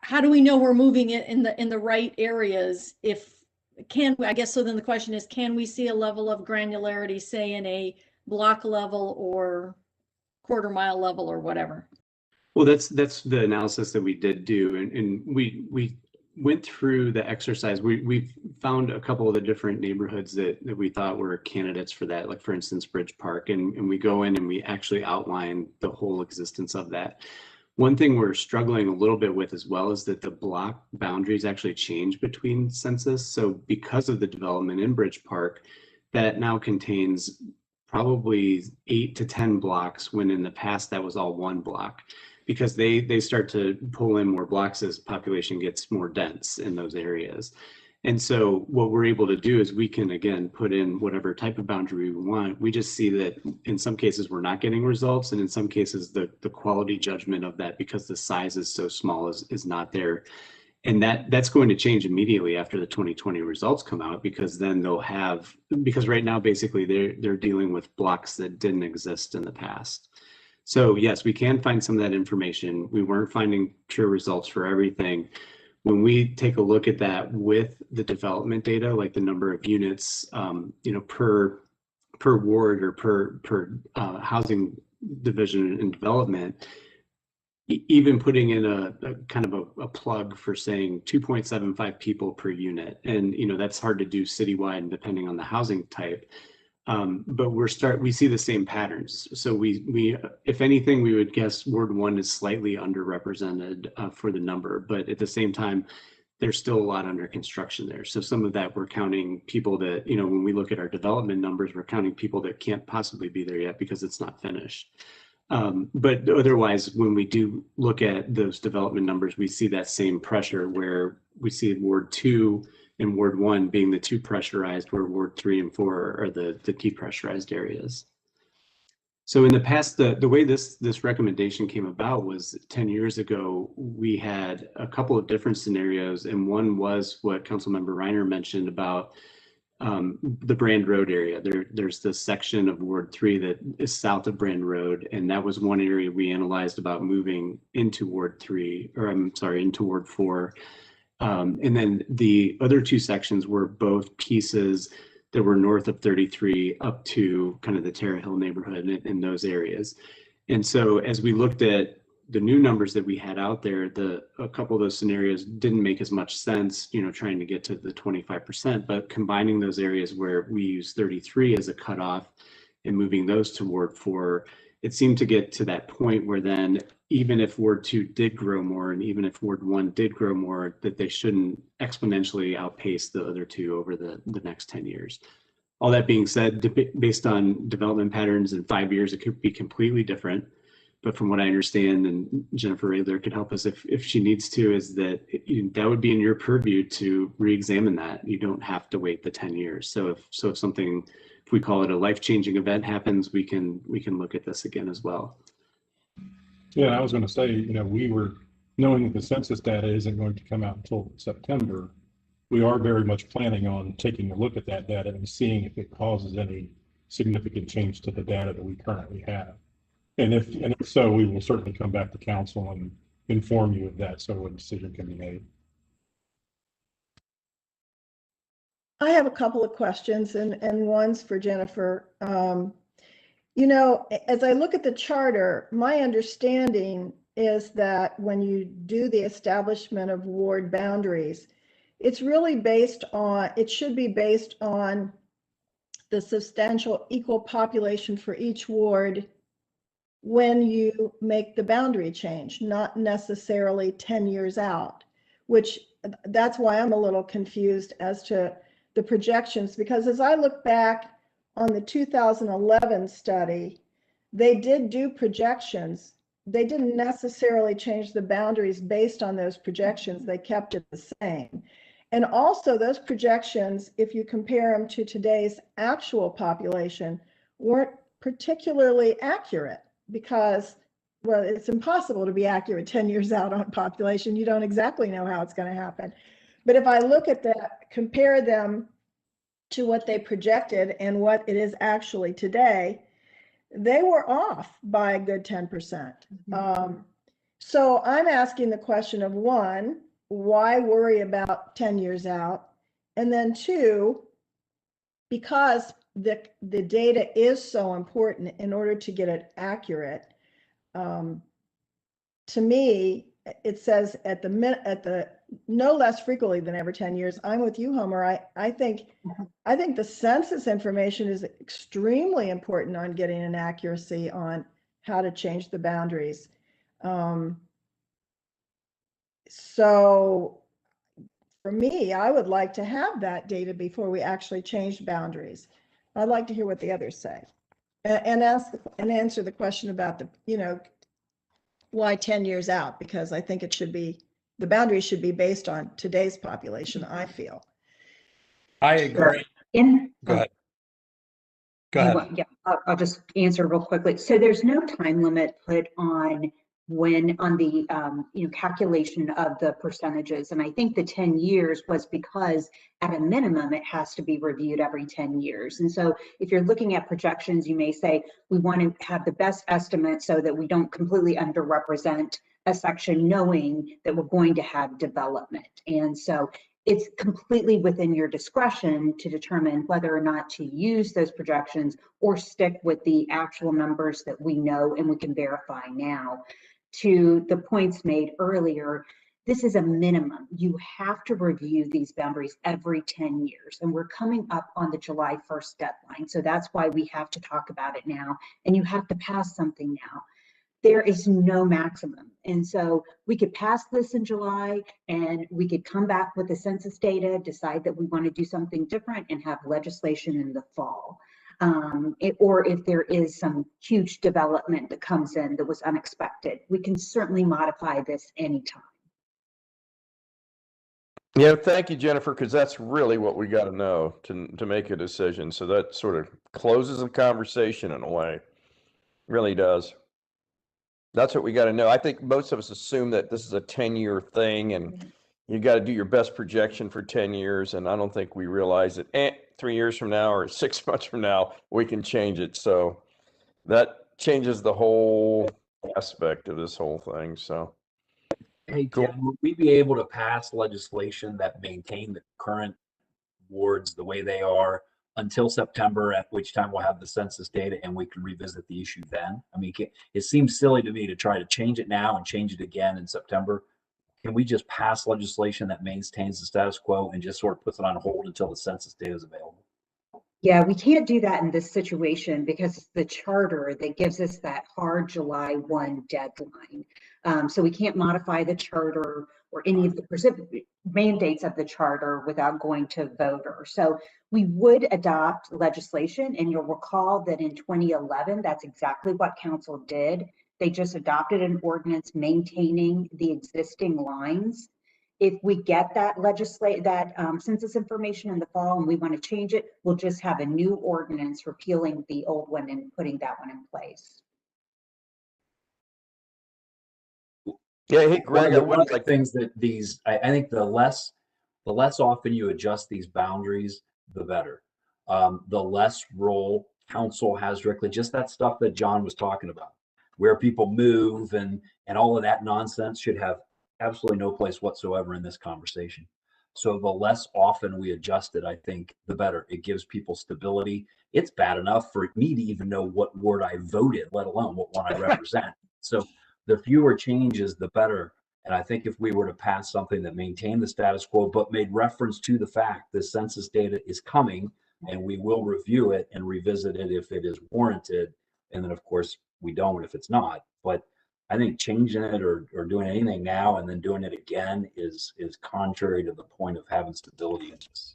S2: how do we know we're moving it in the right areas? I guess, so then the question is, can we see a level of granularity, say in a block level or quarter mile level or whatever?
S5: Well, that's the analysis that we did do, and we went through the exercise. We found a couple of the different neighborhoods that we thought were candidates for that, like for instance, Bridge Park, and we go in and we actually outline the whole existence of that. One thing we're struggling a little bit with as well is that the block boundaries actually change between census. So because of the development in Bridge Park, that now contains probably 8 to 10 blocks, when in the past that was all one block, because they start to pull in more blocks as population gets more dense in those areas. And so what we're able to do is we can, again, put in whatever type of boundary we want. We just see that in some cases we're not getting results, and in some cases the quality judgment of that, because the size is so small, is not there. And that's going to change immediately after the 2020 results come out, because then because right now basically they're dealing with blocks that didn't exist in the past. So yes, we can find some of that information. We weren't finding pure results for everything. When we take a look at that with the development data, like the number of units, you know, per ward or per housing division and development, even putting in a kind of a plug for saying 2.75 people per unit, and you know, that's hard to do citywide and depending on the housing type. But we see the same patterns. So we if anything, we would guess Ward 1 is slightly underrepresented for the number, but at the same time, there's still a lot under construction there. So some of that we're counting people that, you know, when we look at our development numbers, we're counting people that can't possibly be there yet because it's not finished. But otherwise, when we do look at those development numbers, we see that same pressure where we see Ward 2 and Ward 1 being the two pressurized, where Ward 3 and 4 are the depressurized areas. So in the past, the way this recommendation came about was 10 years ago, we had a couple of different scenarios, and one was what Councilmember Reiner mentioned about the Brand Road area. There's this section of Ward 3 that is south of Brand Road, and that was one area we analyzed about moving into Ward 3, or I'm sorry, into Ward 4. And then the other two sections were both pieces that were north of 33 up to kind of the Terra Hill neighborhood in those areas. And so as we looked at the new numbers that we had out there, a couple of those scenarios didn't make as much sense, you know, trying to get to the 25%, but combining those areas where we use 33 as a cutoff and moving those to Ward 4, it seemed to get to that point where then even if Ward 2 did grow more and even if Ward 1 did grow more, that they shouldn't exponentially outpace the other two over the next 10 years. All that being said, based on development patterns in 5 years, it could be completely different. But from what I understand, and Jennifer Raylor could help us if she needs to, is that that would be in your purview to re-examine that. You don't have to wait the 10 years. So if something, if we call it a life-changing event happens, we can look at this again as well.
S4: Yeah, I was going to say, you know, we were knowing that the census data isn't going to come out until September. We are very much planning on taking a look at that data and seeing if it causes any significant change to the data that we currently have. And if so, we will certainly come back to council and inform you of that so a decision can be made.
S7: I have a couple of questions and one's for Jennifer. You know, as I look at the charter, my understanding is that when you do the establishment of ward boundaries, it's really based on, it should be based on the substantial equal population for each ward when you make the boundary change, not necessarily 10 years out, which that's why I'm a little confused as to the projections, because as I look back on the 2011 study, they did do projections. They didn't necessarily change the boundaries based on those projections. They kept it the same. And also those projections, if you compare them to today's actual population, weren't particularly accurate because, well, it's impossible to be accurate 10 years out on population. You don't exactly know how it's going to happen. But if I look at that, compare them to what they projected and what it is actually today, they were off by a good 10%. So I'm asking the question of one, why worry about 10 years out? And then two, because the data is so important in order to get it accurate, to me, it says at the no less frequently than every 10 years. I'm with you, Homer. I think the census information is extremely important on getting an accuracy on how to change the boundaries. So for me, I would like to have that data before we actually change boundaries. I'd like to hear what the others say and answer the question about the, you know, why 10 years out, because I think it should be, the boundaries should be based on today's population, I feel.
S1: I agree. Go ahead. Go ahead.
S10: Yeah, I'll just answer real quickly. So there's no time limit put on when on the calculation of the percentages, and I think the 10 years was because at a minimum it has to be reviewed every 10 years. And so if you're looking at projections, you may say we want to have the best estimate so that we don't completely underrepresent a section, knowing that we're going to have development. And so it's completely within your discretion to determine whether or not to use those projections or stick with the actual numbers that we know and we can verify now. To the points made earlier, this is a minimum. You have to review these boundaries every 10 years, and we're coming up on the July 1st deadline. So that's why we have to talk about it now, and you have to pass something now. there is no maximum. And so we could pass this in July and we could come back with the census data, decide that we want to do something different and have legislation in the fall. Or if there is some huge development that comes in that was unexpected, we can certainly modify this anytime.
S9: Yeah, thank you, Jennifer, because that's really what we got to know to make a decision. So that sort of closes the conversation in a way. Really does. That's what we got to know. I think most of us assume that this is a 10-year thing and you got to do your best projection for 10 years. And I don't think we realize that 3 years from now or 6 months from now, we can change it. So that changes the whole aspect of this whole thing. So.
S11: Hey,
S9: Cool.
S11: Jen, would we be able to pass legislation that maintain the current wards the way they are until September, at which time we'll have the census data and we can revisit the issue then? I mean, it seems silly to me to try to change it now and change it again in September. Can we just pass legislation that maintains the status quo and just sort of puts it on hold until the census data is available?
S10: Yeah, we can't do that in this situation because it's the charter that gives us that hard July 1 deadline. So we can't modify the charter or any of the mandates of the charter without going to voters. So we would adopt legislation, and you'll recall that in 2011, that's exactly what council did. They just adopted an ordinance maintaining the existing lines. If we get that census information in the fall and we want to change it, we'll just have a new ordinance repealing the old one and putting that one in place.
S9: Yeah, hey, Greg, I
S11: One
S9: would
S11: of the
S9: like
S11: things that I think the less often you adjust these boundaries, the better. The less role council has directly, just that stuff that John was talking about, where people move and all of that nonsense should have absolutely no place whatsoever in this conversation. So the less often we adjust it, I think, the better. It gives people stability. It's bad enough for me to even know what ward I voted, let alone what one I represent. So the fewer changes, the better. And I think if we were to pass something that maintained the status quo, but made reference to the fact the census data is coming and we will review it and revisit it if it is warranted. And then, of course, we don't if it's not. But I think changing it or doing anything now and then doing it again is contrary to the point of having stability in this.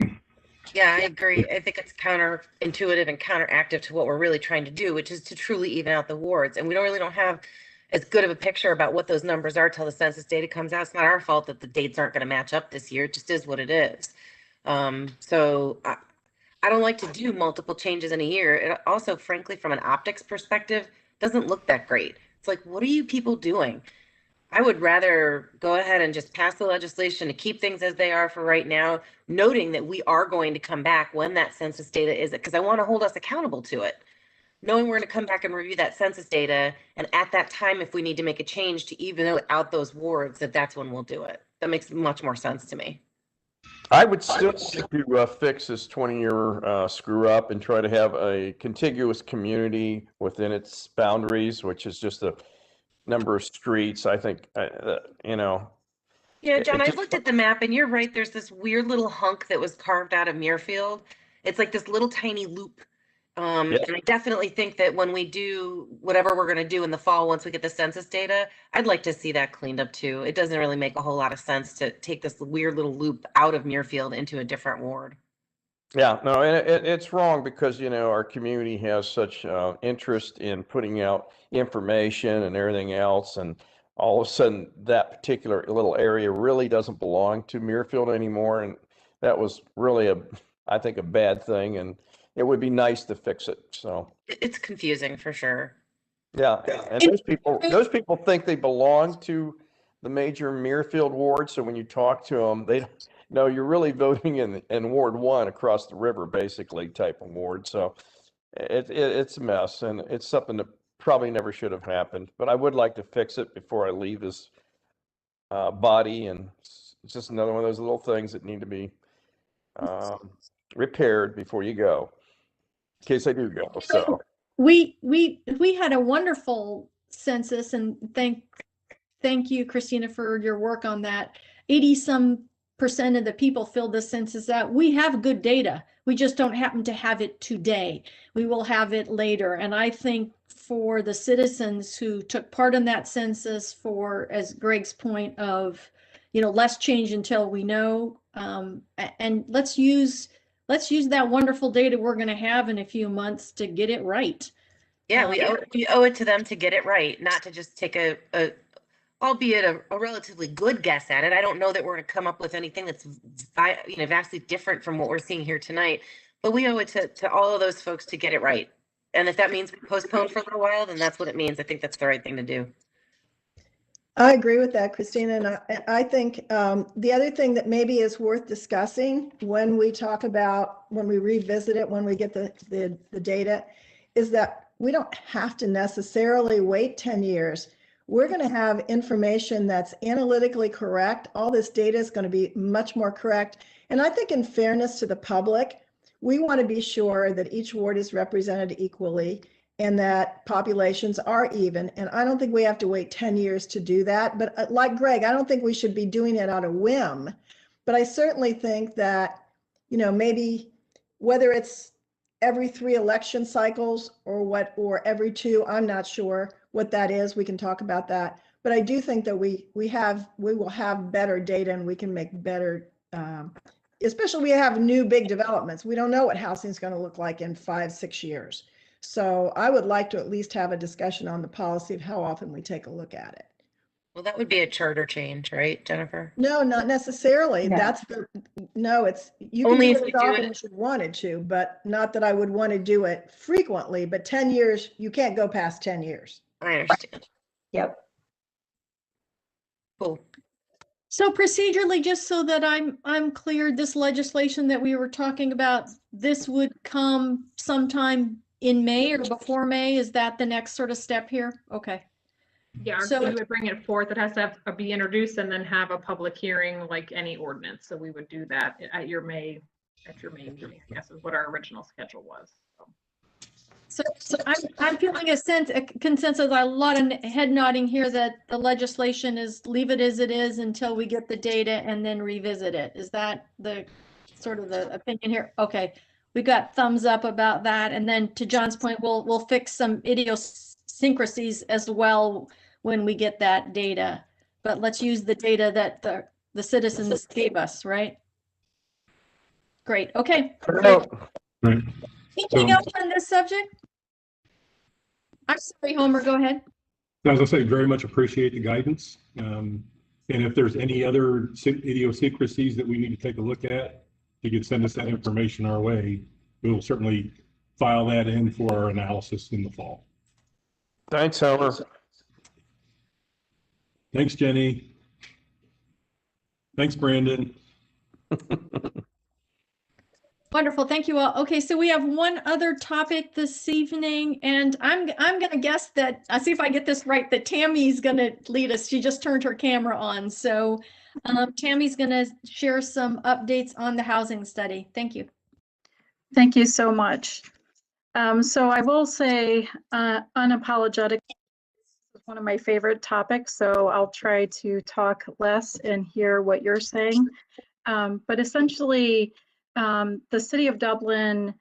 S6: Yeah, I agree. I think it's counterintuitive and counteractive to what we're really trying to do, which is to truly even out the wards. And we don't have as good of a picture about what those numbers are till the census data comes out. It's not our fault that the dates aren't going to match up this year. It just is what it is. So I don't like to do multiple changes in a year. It also, frankly, from an optics perspective, doesn't look that great. It's like, what are you people doing? I would rather go ahead and just pass the legislation to keep things as they are for right now, noting that we are going to come back when that census data is, because I want to hold us accountable to it. Knowing we're going to come back and review that census data, and at that time, if we need to make a change to even out those wards, that's when we'll do it. That makes much more sense to me.
S9: I would still like to fix this 20-year screw up and try to have a contiguous community within its boundaries, which is just a number of streets. I think,
S6: Yeah, John, I've looked at the map and you're right. There's this weird little hunk that was carved out of Muirfield. It's like this little tiny loop. And I definitely think that when we do whatever we're going to do in the fall, once we get the census data, I'd like to see that cleaned up too. It doesn't really make a whole lot of sense to take this weird little loop out of Muirfield into a different ward.
S9: Yeah, no, and it's wrong because, our community has such interest in putting out information and everything else. And all of a sudden that particular little area really doesn't belong to Muirfield anymore. And that was really I think a bad thing. And it would be nice to fix it. So
S6: it's confusing for sure.
S9: Yeah. And those people think they belong to the major Muirfield ward. So when you talk to them, they don't. No, you're really voting in Ward 1 across the river, basically, type of ward. So it's a mess, and it's something that probably never should have happened. But I would like to fix it before I leave this body, and it's just another one of those little things that need to be repaired before you go, in case I do go. So
S2: we had a wonderful census, and thank you, Christina, for your work on that. 80-some% of the people filled the census out. We have good data. We just don't happen to have it today. We will have it later. And I think for the citizens who took part in that census, for, as Greg's point of, less change until we know, and let's use that wonderful data we're going to have in a few months to get it right.
S6: Yeah, we owe it to them to get it right, not to just take albeit a relatively good guess at it. I don't know that we're going to come up with anything that's vastly different from what we're seeing here tonight, but we owe it to all of those folks to get it right. And if that means we postpone for a little while, then that's what it means. I think that's the right thing to do.
S7: I agree with that, Christina. And I think the other thing that maybe is worth discussing when we revisit it, when we get the data, is that we don't have to necessarily wait 10 years. We're going to have information that's analytically correct. All this data is going to be much more correct. And I think in fairness to the public, we want to be sure that each ward is represented equally and that populations are even. And I don't think we have to wait 10 years to do that. But like Greg, I don't think we should be doing it out of whim. But I certainly think that, maybe whether it's every 3 election cycles or every 2, I'm not sure what that is. We can talk about that. But I do think that we will have better data and we can make better, especially we have new big developments. We don't know what housing is going to look like in 5-6 years. So I would like to at least have a discussion on the policy of how often we take a look at it.
S6: Well, that would be a charter change, right, Jennifer?
S7: No, not necessarily.
S10: No.
S7: It's you
S6: Only
S7: can
S6: if
S7: do it
S6: you
S7: as
S6: do
S7: often as you wanted to, but not that I would want to do it frequently. But 10 years, you can't go past 10 years.
S6: I understand.
S10: Yep.
S6: Cool.
S2: So procedurally, just so that I'm clear, this legislation that we were talking about, this would come sometime in May or before May? Is that the next sort of step here? Okay.
S8: Yeah, so we would bring it forth. It has to be introduced and then have a public hearing like any ordinance. So we would do that at your May meeting, I guess is what our original schedule was.
S2: So I'm feeling a consensus, a lot of head nodding here that the legislation is leave it as it is until we get the data and then revisit it. Is that the sort of the opinion here? Okay. We got thumbs up about that. And then to John's point, we'll fix some idiosyncrasies as well when we get that data. But let's use the data that the citizens gave us, right? Great. Okay.
S4: Right.
S2: Anything else on this subject? I'm sorry, Homer, go ahead.
S4: As I say, very much appreciate the guidance. And if there's any other idiosyncrasies that we need to take a look at, you could send us that information our way. We'll certainly file that in for our analysis in the fall.
S9: Thanks, Homer.
S4: Thanks, Jenny. Thanks, Brandon.
S2: Wonderful, thank you all. Okay, so we have one other topic this evening, and I'm gonna guess that, I'll see if I get this right, that Tammy's gonna lead us. She just turned her camera on. So Tammy's gonna share some updates on the housing study. Thank you.
S12: Thank you so much. So I will say unapologetic is one of my favorite topics, so I'll try to talk less and hear what you're saying. But essentially, the City of Dublin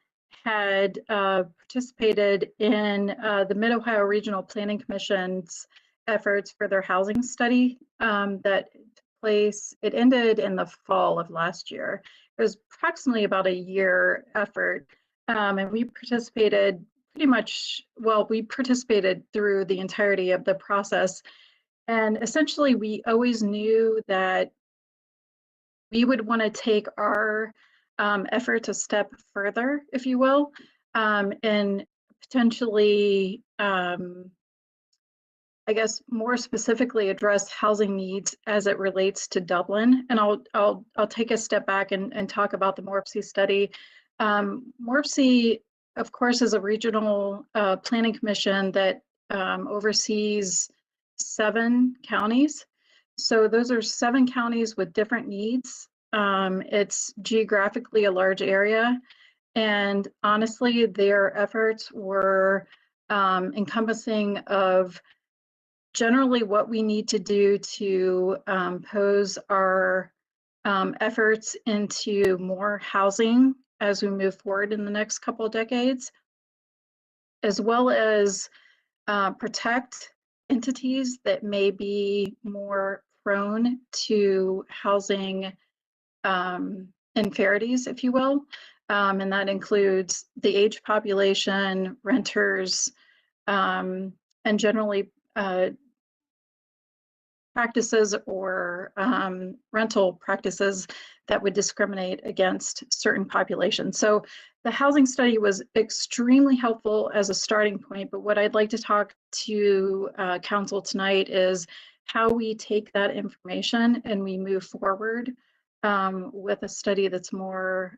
S12: had participated in the Mid-Ohio Regional Planning Commission's efforts for their housing study that took place. It ended in the fall of last year. It was approximately about a year effort, and we participated pretty much, well, we participated through the entirety of the process. And essentially, we always knew that we would want to take our efforts a step further, if you will, and potentially, I guess, more specifically address housing needs as it relates to Dublin. And I'll take a step back and talk about the MORPC study. MORPC, of course, is a regional planning commission that oversees 7 counties. So those are 7 counties with different needs. It's geographically a large area, and honestly, their efforts were encompassing of generally what we need to do to pose our efforts into more housing as we move forward in the next couple of decades, as well as protect entities that may be more prone to housing inferiorities, if you will. And that includes the age population, renters, and generally practices or rental practices that would discriminate against certain populations. So the housing study was extremely helpful as a starting point, but what I'd like to talk to council tonight is how we take that information and we move forward with a study that's more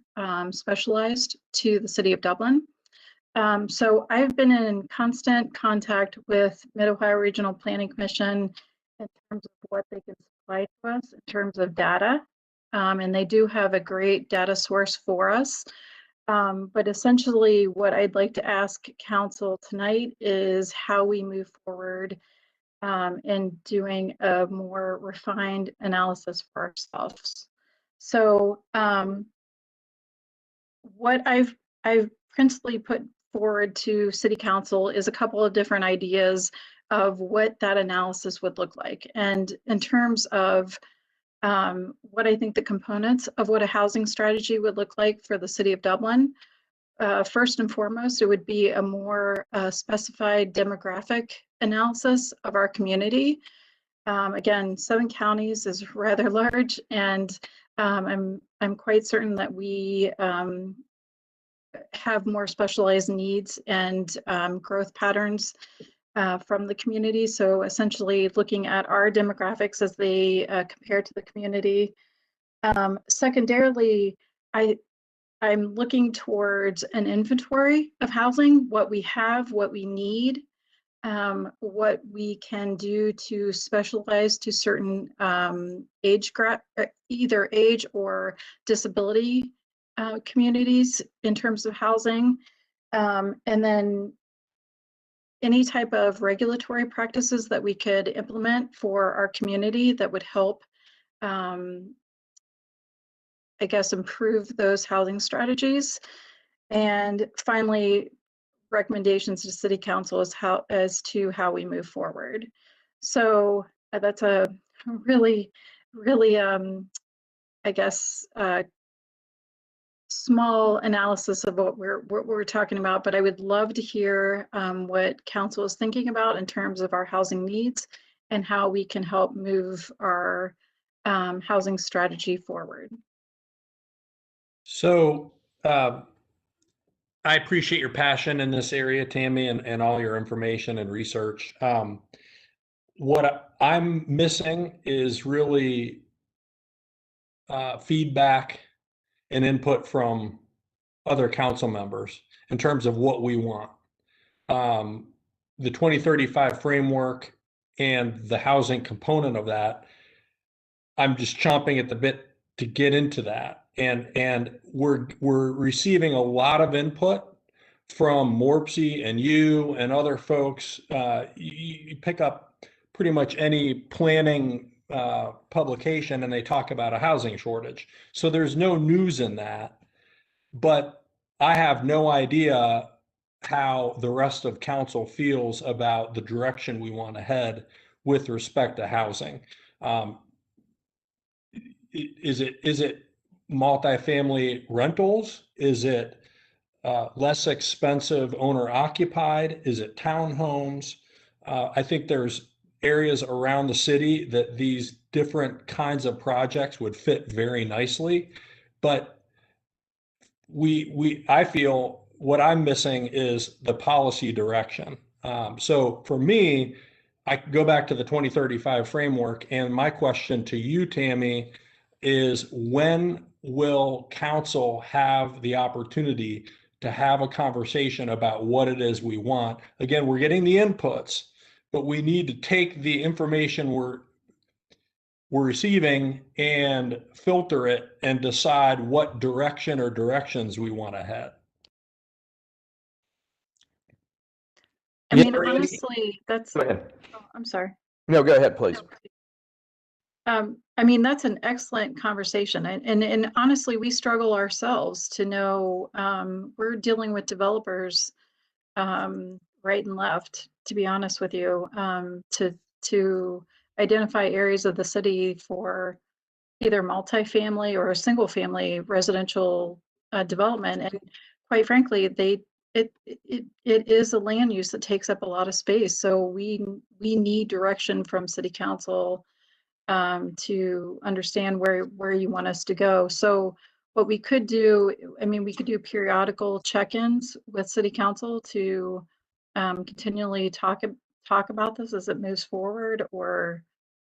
S12: specialized to the city of Dublin. So I've been in constant contact with Mid-Ohio Regional Planning Commission in terms of what they can supply to us in terms of data. And they do have a great data source for us. But essentially what I'd like to ask council tonight is how we move forward in doing a more refined analysis for ourselves. So what I've principally put forward to City Council is a couple of different ideas of what that analysis would look like. And in terms of what I think the components of what a housing strategy would look like for the City of Dublin, first and foremost, it would be a more specified demographic analysis of our community. Again, 7 counties is rather large, and I'm quite certain that we have more specialized needs and growth patterns from the community. So essentially looking at our demographics as they compare to the community. Secondarily, I'm looking towards an inventory of housing, what we have, what we need, what we can do to specialize to certain either age or disability communities in terms of housing, and then any type of regulatory practices that we could implement for our community that would help, I guess, improve those housing strategies. And finally, recommendations to City Council as to how we move forward. So that's a really, I guess, small analysis of what we're talking about, but I would love to hear what council is thinking about in terms of our housing needs and how we can help move our housing strategy forward.
S1: So I appreciate your passion in this area, Tammy, and all your information and research. What I'm missing is really feedback and input from other council members in terms of what we want. The 2035 framework and the housing component of that, I'm just chomping at the bit to get into that. And we're receiving a lot of input from Morpsey and you and other folks. You pick up pretty much any planning publication and they talk about a housing shortage. So there's no news in that, but I have no idea how the rest of council feels about the direction we want to head with respect to housing. Is it multifamily rentals? Is it less expensive owner occupied? Is it townhomes? I think there's areas around the city that these different kinds of projects would fit very nicely, but I feel what I'm missing is the policy direction. So for me, I go back to the 2035 framework, and my question to you, Tammy, is when will council have the opportunity to have a conversation about what it is we want? Again, we're getting the inputs, but we need to take the information we're receiving and filter it and decide what direction or directions we want to head.
S12: I mean, honestly, that's.
S9: Go ahead.
S12: Oh, I'm sorry.
S9: No, go ahead, please.
S12: I I mean, that's an excellent conversation. And honestly, we struggle ourselves to know, we're dealing with developers right and left, to be honest with you, to identify areas of the city for either multifamily or a single family residential development. And quite frankly, it is a land use that takes up a lot of space. So we need direction from city council to understand where you want us to go. So what we could do, I mean, we could do periodical check-ins with city council to continually talk about this as it moves forward, or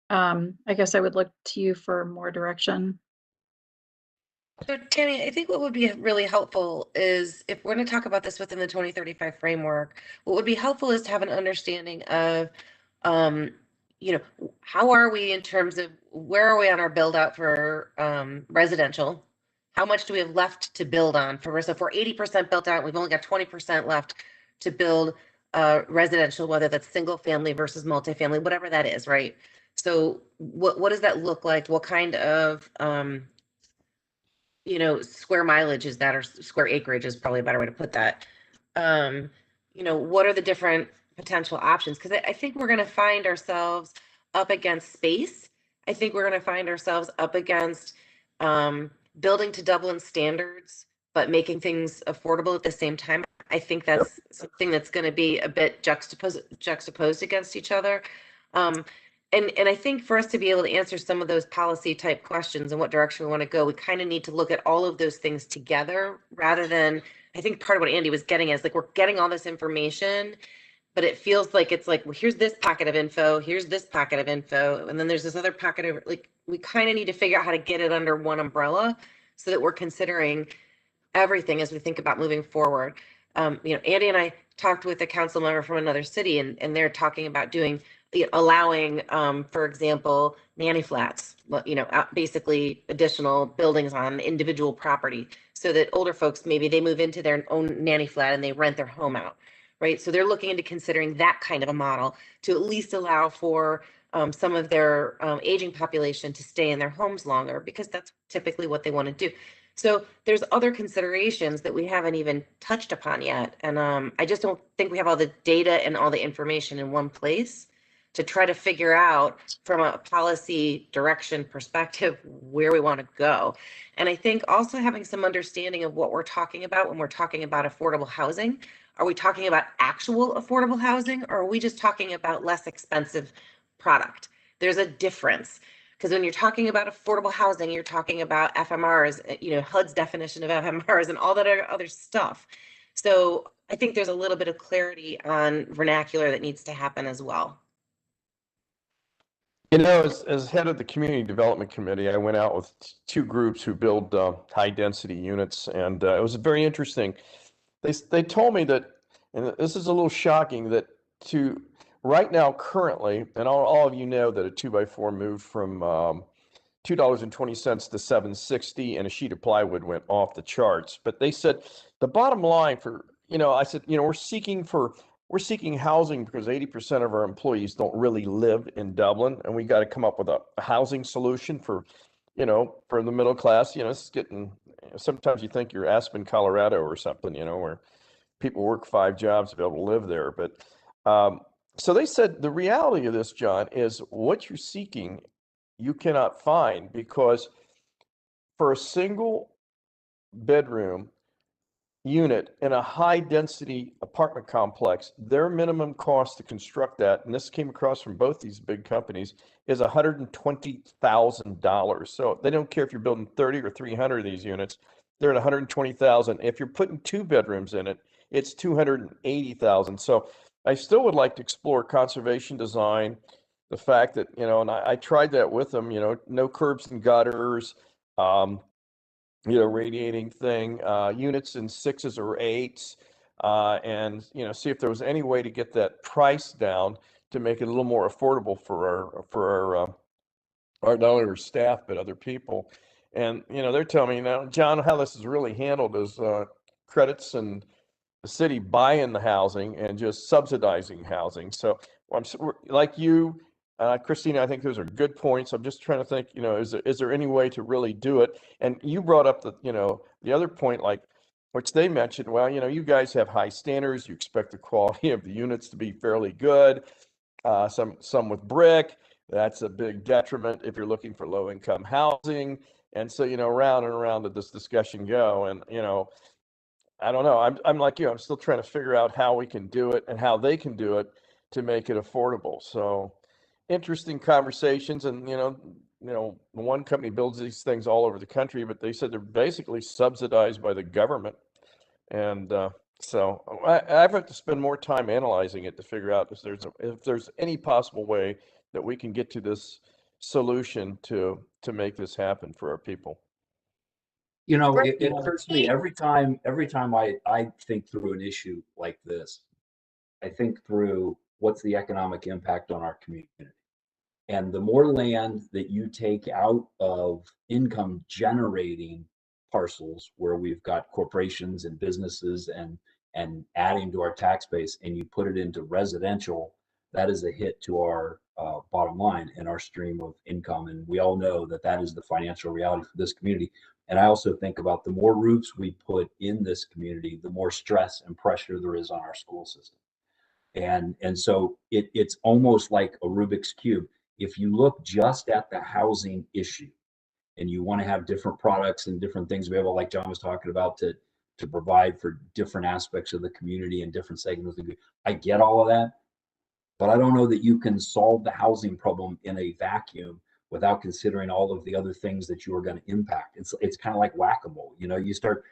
S12: I guess I would look to you for more direction.
S6: So Tammy, I think what would be really helpful is if we're going to talk about this within the 2035 framework, what would be helpful is to have an understanding of, you know, how are we in terms of where are we on our build out for residential? How much do we have left to build on? So if we're 80% built out, we've only got 20% left to build residential, whether that's single family versus multifamily, whatever that is, right? So what does that look like? What kind of you know, square mileage is that, or square acreage is probably a better way to put that. You know, what are the different potential options? Because I think we're going to find ourselves up against space. I think we're going to find ourselves up against building to Dublin standards, but making things affordable at the same time. I think that's something that's going to be a bit juxtaposed against each other. And I think for us to be able to answer some of those policy type questions and what direction we want to go, we kind of need to look at all of those things together rather than, I think part of what Andy was getting is like, we're getting all this information, but it feels like it's like, well, here's this packet of info, here's this packet of info, and then there's this other packet of, like, we kind of need to figure out how to get it under one umbrella so that we're considering everything as we think about moving forward. You know, Andy and I talked with a council member from another city, and they're talking about allowing, for example, nanny flats, you know, basically additional buildings on individual property so that older folks, maybe they move into their own nanny flat and they rent their home out, right? So they're looking into considering that kind of a model to at least allow for some of their aging population to stay in their homes longer, because that's typically what they want to do. So there's other considerations that we haven't even touched upon yet. And I just don't think we have all the data and all the information in one place to try to figure out from a policy direction perspective where we want to go. And I think also having some understanding of what we're talking about when we're talking about affordable housing. Are we talking about actual affordable housing, or are we just talking about less expensive product? There's a difference. Because when you're talking about affordable housing, you're talking about FMRs, you know, HUD's definition of FMRs and all that other stuff. So I think there's a little bit of clarity on vernacular that needs to happen as well.
S9: You know, as head of the Community Development Committee, I went out with two groups who build high density units, and it was very interesting. They told me that, and this is a little shocking, that to right now currently, and all of you know that a 2x4 moved from $2.20 to $7.60, and a sheet of plywood went off the charts. But they said the bottom line for, you know, I said, you know, we're seeking housing because 80% of our employees don't really live in Dublin, and we got to come up with a housing solution for, you know, for the middle class. You know, it's getting, sometimes you think you're Aspen, Colorado or something, you know, where people work 5 jobs to be able to live there. But so they said the reality of this, John, is what you're seeking, you cannot find, because for a single bedroom unit in a high density apartment complex, their minimum cost to construct that, and this came across from both these big companies, is $120,000. So they don't care if you're building 30 or 300 of these units, they're at $120,000. If you're putting 2 bedrooms in it, it's $280,000. So I still would like to explore conservation design, the fact that, you know, and I tried that with them, you know, no curbs and gutters, you know, radiating thing, units in 6s or 8s, and, you know, see if there was any way to get that price down to make it a little more affordable for our not only our staff, but other people. And, you know, they're telling me now, John, how this is really handled is credits and the city buying the housing and just subsidizing housing. So like you, Christina, I think those are good points. I'm just trying to think, you know, is there any way to really do it? And you brought up the, you know, the other point, like, which they mentioned, well, you know, you guys have high standards. You expect the quality of the units to be fairly good. Some with brick, that's a big detriment if you're looking for low income housing. And so, you know, round and around did this discussion go. And, you know, I don't know. I'm like you. I'm still trying to figure out how we can do it and how they can do it to make it affordable. So interesting conversations. And one company builds these things all over the country, but they said they're basically subsidized by the government. And so I've had to spend more time analyzing it to figure out if there's any possible way that we can get to this solution to make this happen for our people.
S11: You know, it occurs to me every time I think through an issue like this, I think through what's the economic impact on our community. And the more land that you take out of income generating parcels where we've got corporations and businesses and adding to our tax base, and you put it into residential, that is a hit to our bottom line and our stream of income. And we all know that that is the financial reality for this community. And I also think about the more roofs we put in this community, the more stress and pressure there is on our school system. And so it's almost like a Rubik's Cube. If you look just at the housing issue and you want to have different products and different things available, like John was talking about, to provide for different aspects of the community and different segments, I get all of that, but I don't know that you can solve the housing problem in a vacuum without considering all of the other things that you are going to impact. It's kind of like whack-a-mole. You know, you start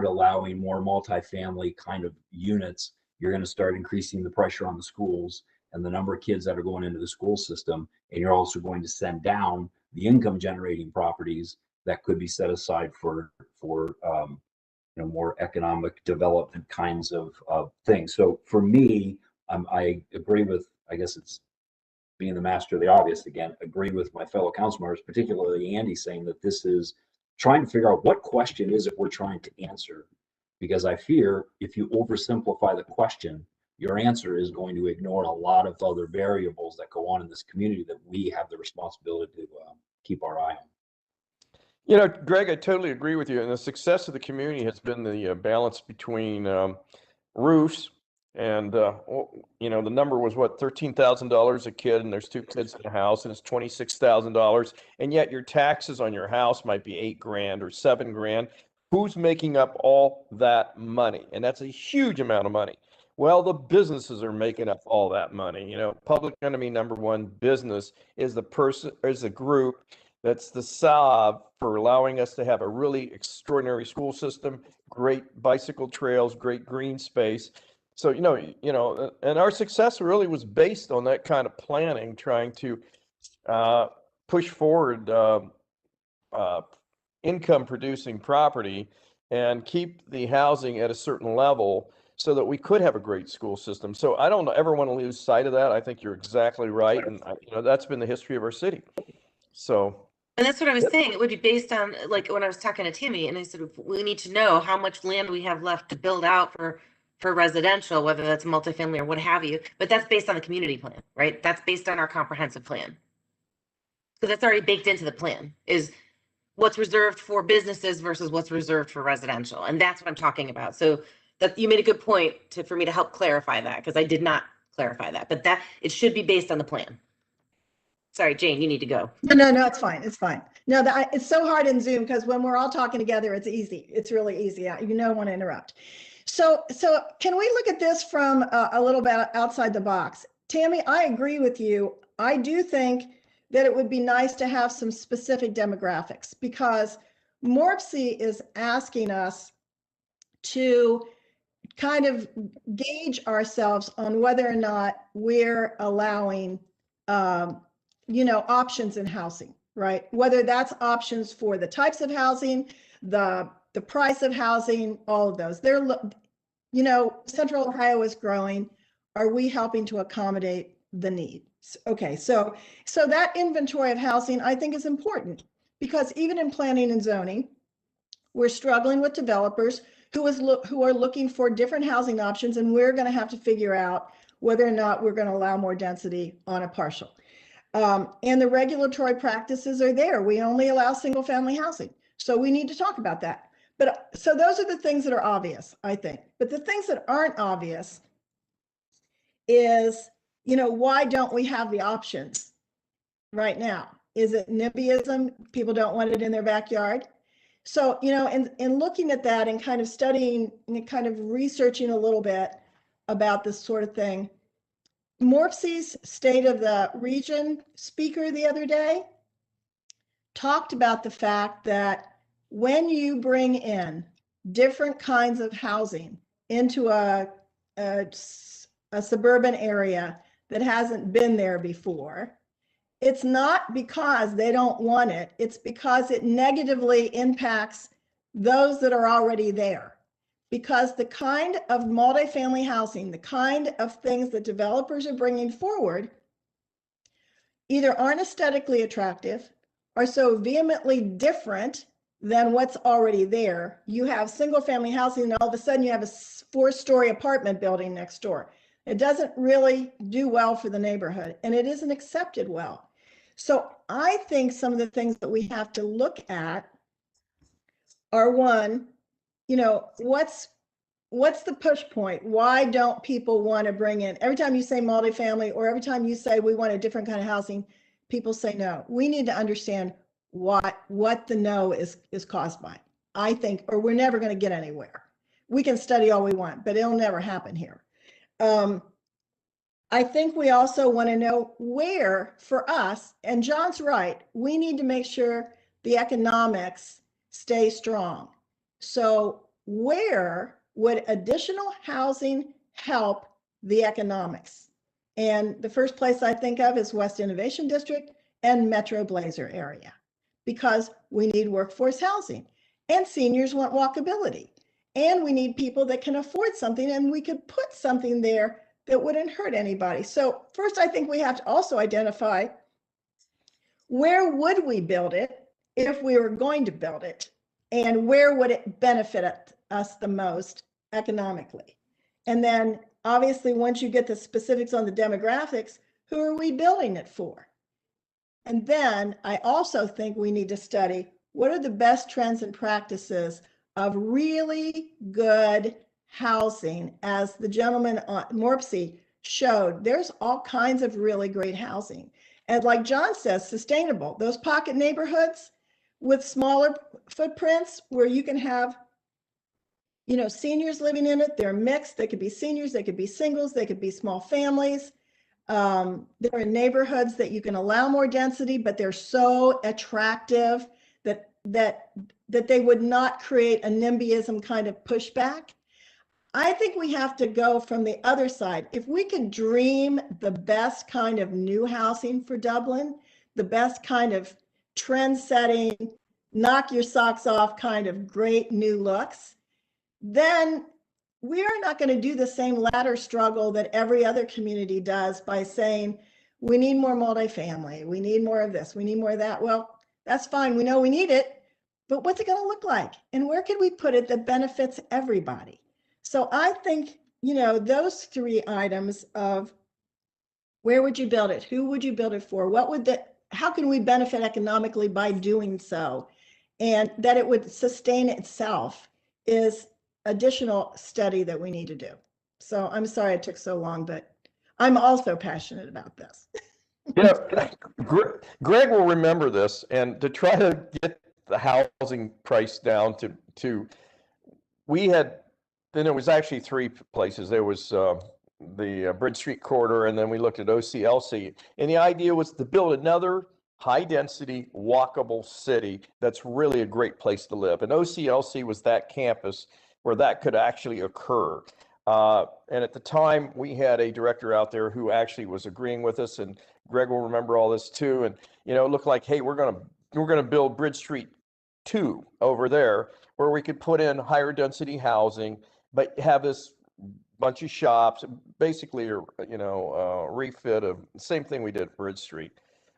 S11: allowing more multifamily kind of units, you're going to start increasing the pressure on the schools and the number of kids that are going into the school system, and you're also going to send down the income generating properties that could be set aside for more economic development kinds of things. So for me, I agree with, I guess it's being the master of the obvious again, agree with my fellow council members, particularly Andy, saying that this is trying to figure out what question is it we're trying to answer. Because I fear if you oversimplify the question, your answer is going to ignore a lot of other variables that go on in this community that we have the responsibility to keep our eye on.
S9: You know, Greg, I totally agree with you. And the success of the community has been the balance between roofs and, the number was what, $13,000 a kid, and there's 2 kids in the house, and it's $26,000. And yet your taxes on your house might be $8,000 or $7,000. Who's making up all that money? And that's a huge amount of money. Well, the businesses are making up all that money. You know, public enemy number one business is the group that's the salve for allowing us to have a really extraordinary school system, great bicycle trails, great green space. So, and our success really was based on that kind of planning, trying to push forward income producing property and keep the housing at a certain level so that we could have a great school system. So I don't ever want to lose sight of that. I think you're exactly right. And that's been the history of our city. So.
S6: And that's what I was saying. It would be based on, like, when I was talking to Timmy, and I said, we need to know how much land we have left to build out for residential, whether that's multifamily or what have you. But that's based on the community plan, right? That's based on our comprehensive plan. So that's already baked into the plan, is what's reserved for businesses versus what's reserved for residential. And that's what I'm talking about. So that you made a good point for me to help clarify that, because I did not clarify that, but that it should be based on the plan. Sorry, Jane, you need to go.
S7: No, it's fine. It's fine. No, it's so hard in Zoom because when we're all talking together, it's easy. It's really easy. You don't want to interrupt. So can we look at this from a little bit outside the box? Tammy, I agree with you. I do think that it would be nice to have some specific demographics, because MORPC is asking us to kind of gauge ourselves on whether or not we're allowing options in housing, right? Whether that's options for the types of housing, the price of housing, all of those. Central Ohio is growing. Are we helping to accommodate the need? Okay, so that inventory of housing, I think, is important, because even in planning and zoning, we're struggling with developers who are looking for different housing options, and we're going to have to figure out whether or not we're going to allow more density on a partial. And the regulatory practices are there. We only allow single family housing. So we need to talk about that. But so those are the things that are obvious, I think. But the things that aren't obvious is, why don't we have the options right now? Is it NIMBYism? People don't want it in their backyard. So, in looking at that and kind of studying and kind of researching a little bit about this sort of thing, Morpsey's State of the Region speaker the other day talked about the fact that when you bring in different kinds of housing into a suburban area that hasn't been there before, it's not because they don't want it, it's because it negatively impacts those that are already there. Because the kind of multifamily housing, the kind of things that developers are bringing forward either aren't aesthetically attractive, are so vehemently different than what's already there. You have single family housing and all of a sudden you have a 4-story apartment building next door. It doesn't really do well for the neighborhood and it isn't accepted well. So I think some of the things that we have to look at are, one, what's the push point? Why don't people want to bring in, every time you say multifamily or every time you say we want a different kind of housing, people say no. We need to understand what the no is caused by, I think, or we're never going to get anywhere. We can study all we want, but it'll never happen here. I think we also want to know where, for us, and John's right, we need to make sure the economics stay strong. So where would additional housing help the economics? And the first place I think of is West Innovation District and Metro Blazer area, because we need workforce housing and seniors want walkability. And we need people that can afford something, and we could put something there that wouldn't hurt anybody. So first, I think we have to also identify where would we build it if we were going to build it, and where would it benefit us the most economically? And then obviously, once you get the specifics on the demographics, who are we building it for? And then I also think we need to study what are the best trends and practices of really good housing. As the gentleman on Morpsey showed, there's all kinds of really great housing. And like John says, sustainable. Those pocket neighborhoods with smaller footprints where you can have, seniors living in it. They're mixed. They could be seniors, they could be singles, they could be small families. There are neighborhoods that you can allow more density, but they're so attractive that they would not create a NIMBYism kind of pushback. I think we have to go from the other side. If we could dream the best kind of new housing for Dublin, the best kind of trend-setting, knock your socks off kind of great new looks, then we are not going to do the same ladder struggle that every other community does by saying, we need more multifamily, we need more of this, we need more of that. Well, that's fine. We know we need it, but what's it going to look like? And where can we put it that benefits everybody? So I think, those 3 items of where would you build it? Who would you build it for? How can we benefit economically by doing so? And that it would sustain itself is additional study that we need to do. So I'm sorry it took so long, but I'm also passionate about this.
S9: Greg will remember this, and to try to get the housing price down to then it was actually 3 places. There was the Bridge Street corridor, and then we looked at OCLC. And the idea was to build another high-density, walkable city that's really a great place to live. And OCLC was that campus where that could actually occur. And at the time, we had a director out there who actually was agreeing with us, and Greg will remember all this too. And it looked like, hey, we're gonna build Bridge Street 2 over there, where we could put in higher density housing, but have this bunch of shops, basically a refit of the same thing we did at Bridge Street.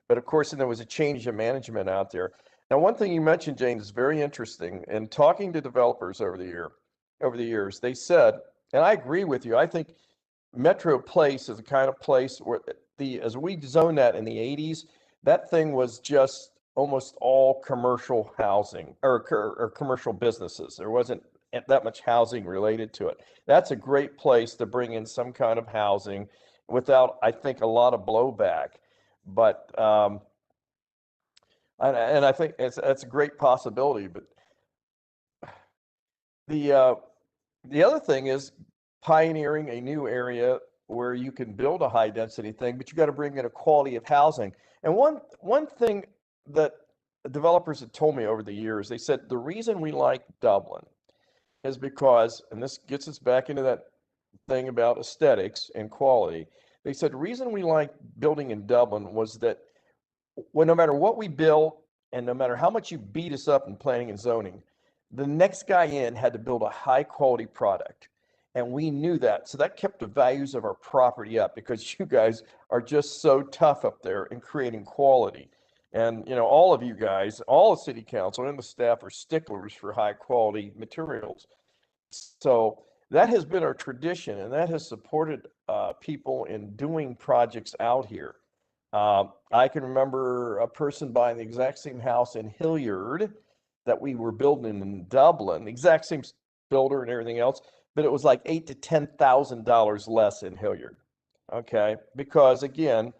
S9: But of course, then there was a change of management out there. Now, one thing you mentioned, Jane, is very interesting. In talking to developers over the years, they said, and I agree with you, I think Metro Place is the kind of place where as we zoned that in the 80s, that thing was just almost all commercial housing or commercial businesses. There wasn't that much housing related to it. That's a great place to bring in some kind of housing without, I think, a lot of blowback. But and I think that's a great possibility. But the other thing is pioneering a new area where you can build a high density thing, but you got to bring in a quality of housing. And one thing that developers have told me over the years, they said the reason we like Dublin is because, and this gets us back into that thing about aesthetics and quality. They said the reason we like building in Dublin was that no matter what we build and no matter how much you beat us up in planning and zoning, the next guy in had to build a high quality product. And we knew that. So that kept the values of our property up because you guys are just so tough up there in creating quality. And, you know, all of you guys, all the city council and the staff are sticklers for high quality materials. So that has been our tradition, and that has supported people in doing projects out here. I can remember a person buying the exact same house in Hilliard that we were building in Dublin, the exact same builder and everything else, but it was like $8,000 to $10,000 less in Hilliard. Okay, because again,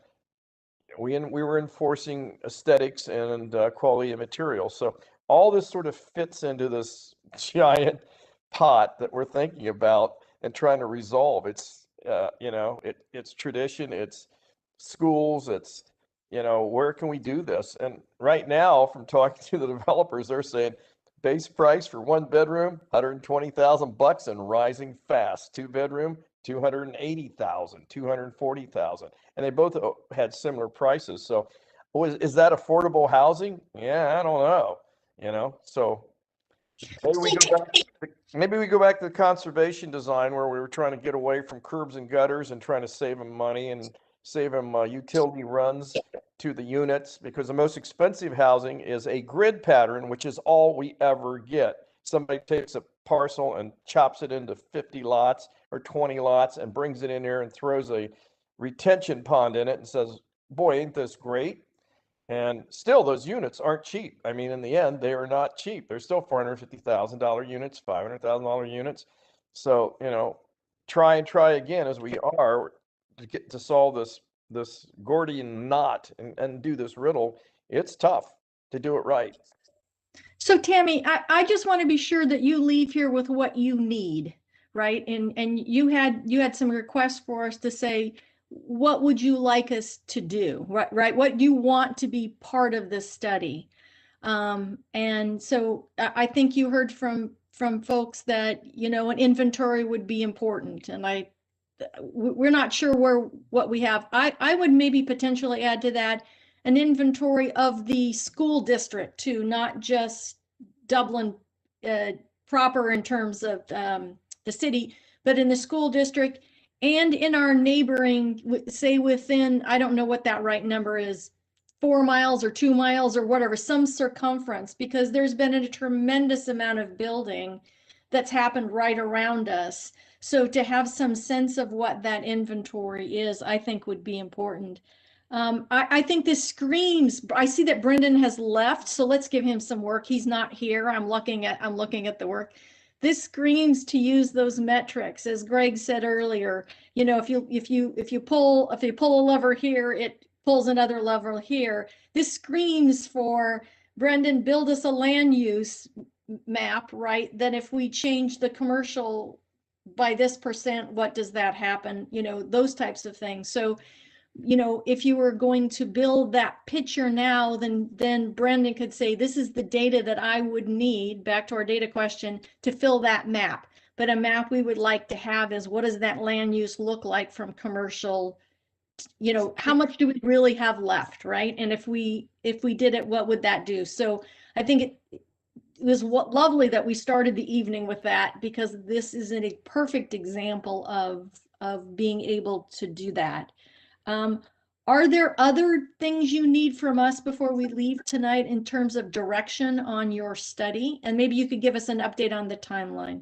S9: we were enforcing aesthetics and quality of material. So all this sort of fits into this giant pot that we're thinking about and trying to resolve. It's you know, it's tradition, it's schools, it's, you know, where can we do this? And right now, from talking to the developers, they're saying base price for 1 bedroom, $120,000 and rising fast. 2 bedroom, $280,000, $240,000, and they both had similar prices. So, is that affordable housing? Yeah, I don't know. You know, so maybe we go back to the conservation design where we were trying to get away from curbs and gutters and trying to save them money and save them utility runs to the units, because the most expensive housing is a grid pattern, which is all we ever get. Somebody takes a parcel and chops it into 50 lots or 20 lots and brings it in there and throws a retention pond in it and says, boy, ain't this great? And still, those units aren't cheap. I mean, in the end, they are not cheap. They're still $450,000 units, $500,000 units. So, you know, try and try again as we are to get to solve this Gordian knot and do this riddle. It's tough to do it right.
S2: So Tammy, I just want to be sure that you leave here with what you need, right? And you had some requests for us to say, what would you like us to do, right? What do you want to be part of this study? And so I think you heard from folks that, you know, an inventory would be important, and we're not sure what we have. I would maybe potentially add to that an inventory of the school district too, not just Dublin proper in terms of the city, but in the school district and in our neighboring, say within, I don't know what that right number is, 4 miles or 2 miles or whatever, some circumference, because there's been a tremendous amount of building that's happened right around us. So to have some sense of what that inventory is, I think would be important. I think this screams, I see that Brendan has left, so let's give him some work. He's not here. I'm looking at the work. This screams to use those metrics. As Greg said earlier, you know, if you pull a lever here, it pulls another lever here. This screams for, Brendan, build us a land use map, right? Then if we change the commercial by this percent, what does that happen? You know, those types of things. So, you know, if you were going to build that picture now, then Brendan could say, this is the data that I would need, back to our data question, to fill that map. But a map we would like to have is, what does that land use look like from commercial, you know, how much do we really have left, right? And if we did it, what would that do? So I think it was lovely that we started the evening with that, because this is a perfect example of being able to do that. Are there other things you need from us before we leave tonight in terms of direction on your study? And maybe you could give us an update on the timeline.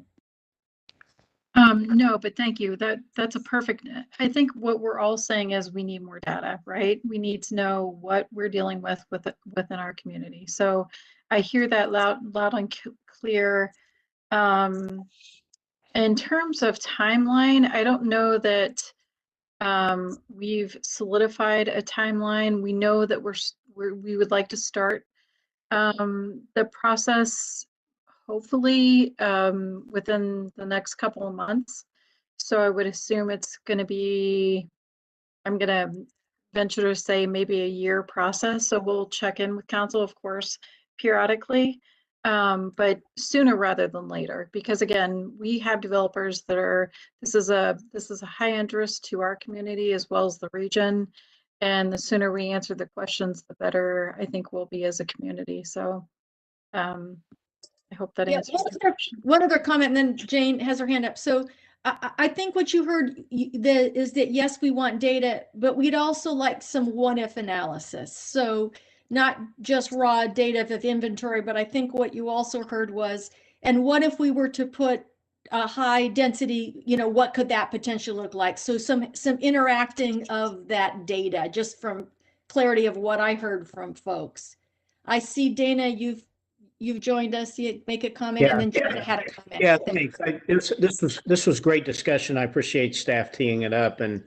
S12: No, but thank you. That's a perfect, I think what we're all saying is we need more data, right? We need to know what we're dealing with within our community. So I hear that loud and clear. In terms of timeline, I don't know that we've solidified a timeline. We know that we would like to start the process hopefully within the next couple of months. So I would assume it's going to be, I'm going to venture to say maybe a year process. So we'll check in with council, of course, periodically, but sooner rather than later, because again, we have developers that are, this is a high interest to our community as well as the region. And the sooner we answer the questions, the better I think we'll be as a community. So I hope that answers the question.
S2: One other comment, and then Jane has her hand up. So I think what you heard is that yes, we want data, but we'd also like some what-if analysis. So not just raw data of inventory, but I think what you also heard was, and what if we were to put a high density, what could that potentially look like? So some interacting of that data, just from clarity of what I heard from folks. I see Dana, you've joined us. You make a comment, and then Jana had a comment.
S13: Yeah, thanks. This was great discussion. I appreciate staff teeing it up, and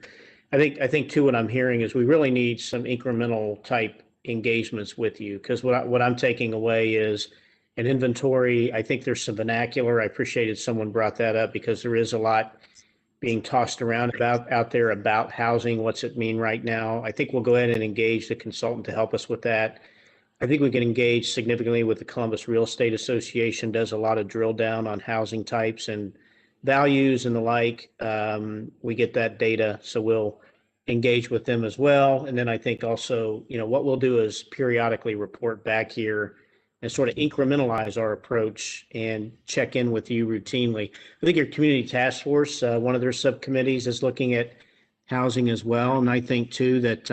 S13: I think too what I'm hearing is we really need some incremental type engagements with you, because what I'm taking away is an inventory. I think there's some vernacular. I appreciated someone brought that up, because there is a lot being tossed around out there about housing. What's it mean right now? I think we'll go ahead and engage the consultant to help us with that. I think we can engage significantly with the Columbus Real Estate Association, does a lot of drill down on housing types and values and the like. We get that data, so we'll engage with them as well. And then I think also, what we'll do is periodically report back here and sort of incrementalize our approach and check in with you routinely. I think your community task force, one of their subcommittees is looking at housing as well. And I think too that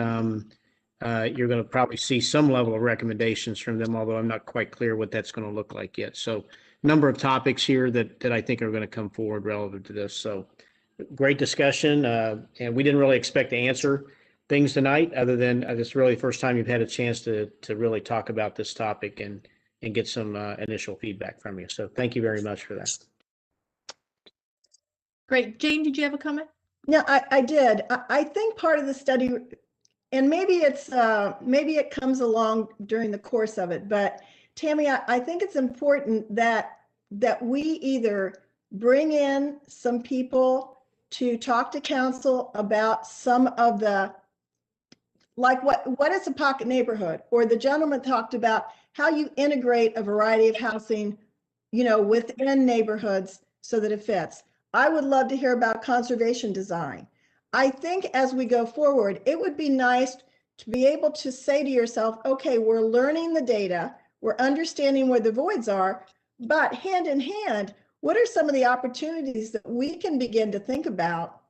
S13: you're going to probably see some level of recommendations from them, although I'm not quite clear what that's going to look like yet. So a number of topics here that I think are going to come forward relevant to this. So great discussion. And we didn't really expect to answer things tonight, other than it's really the first time you've had a chance to really talk about this topic and get some initial feedback from you. So thank you very much for that.
S2: Great. Jane, did you have a comment?
S7: No, I did. I think part of the study, and maybe it comes along during the course of it, but Tammy, I think it's important that we either bring in some people to talk to council about some of the, like what is a pocket neighborhood, or the gentleman talked about how you integrate a variety of housing, within neighborhoods so that it fits. I would love to hear about conservation design. I think as we go forward, it would be nice to be able to say to yourself, okay, we're learning the data, we're understanding where the voids are, but hand in hand, what are some of the opportunities that we can begin to think about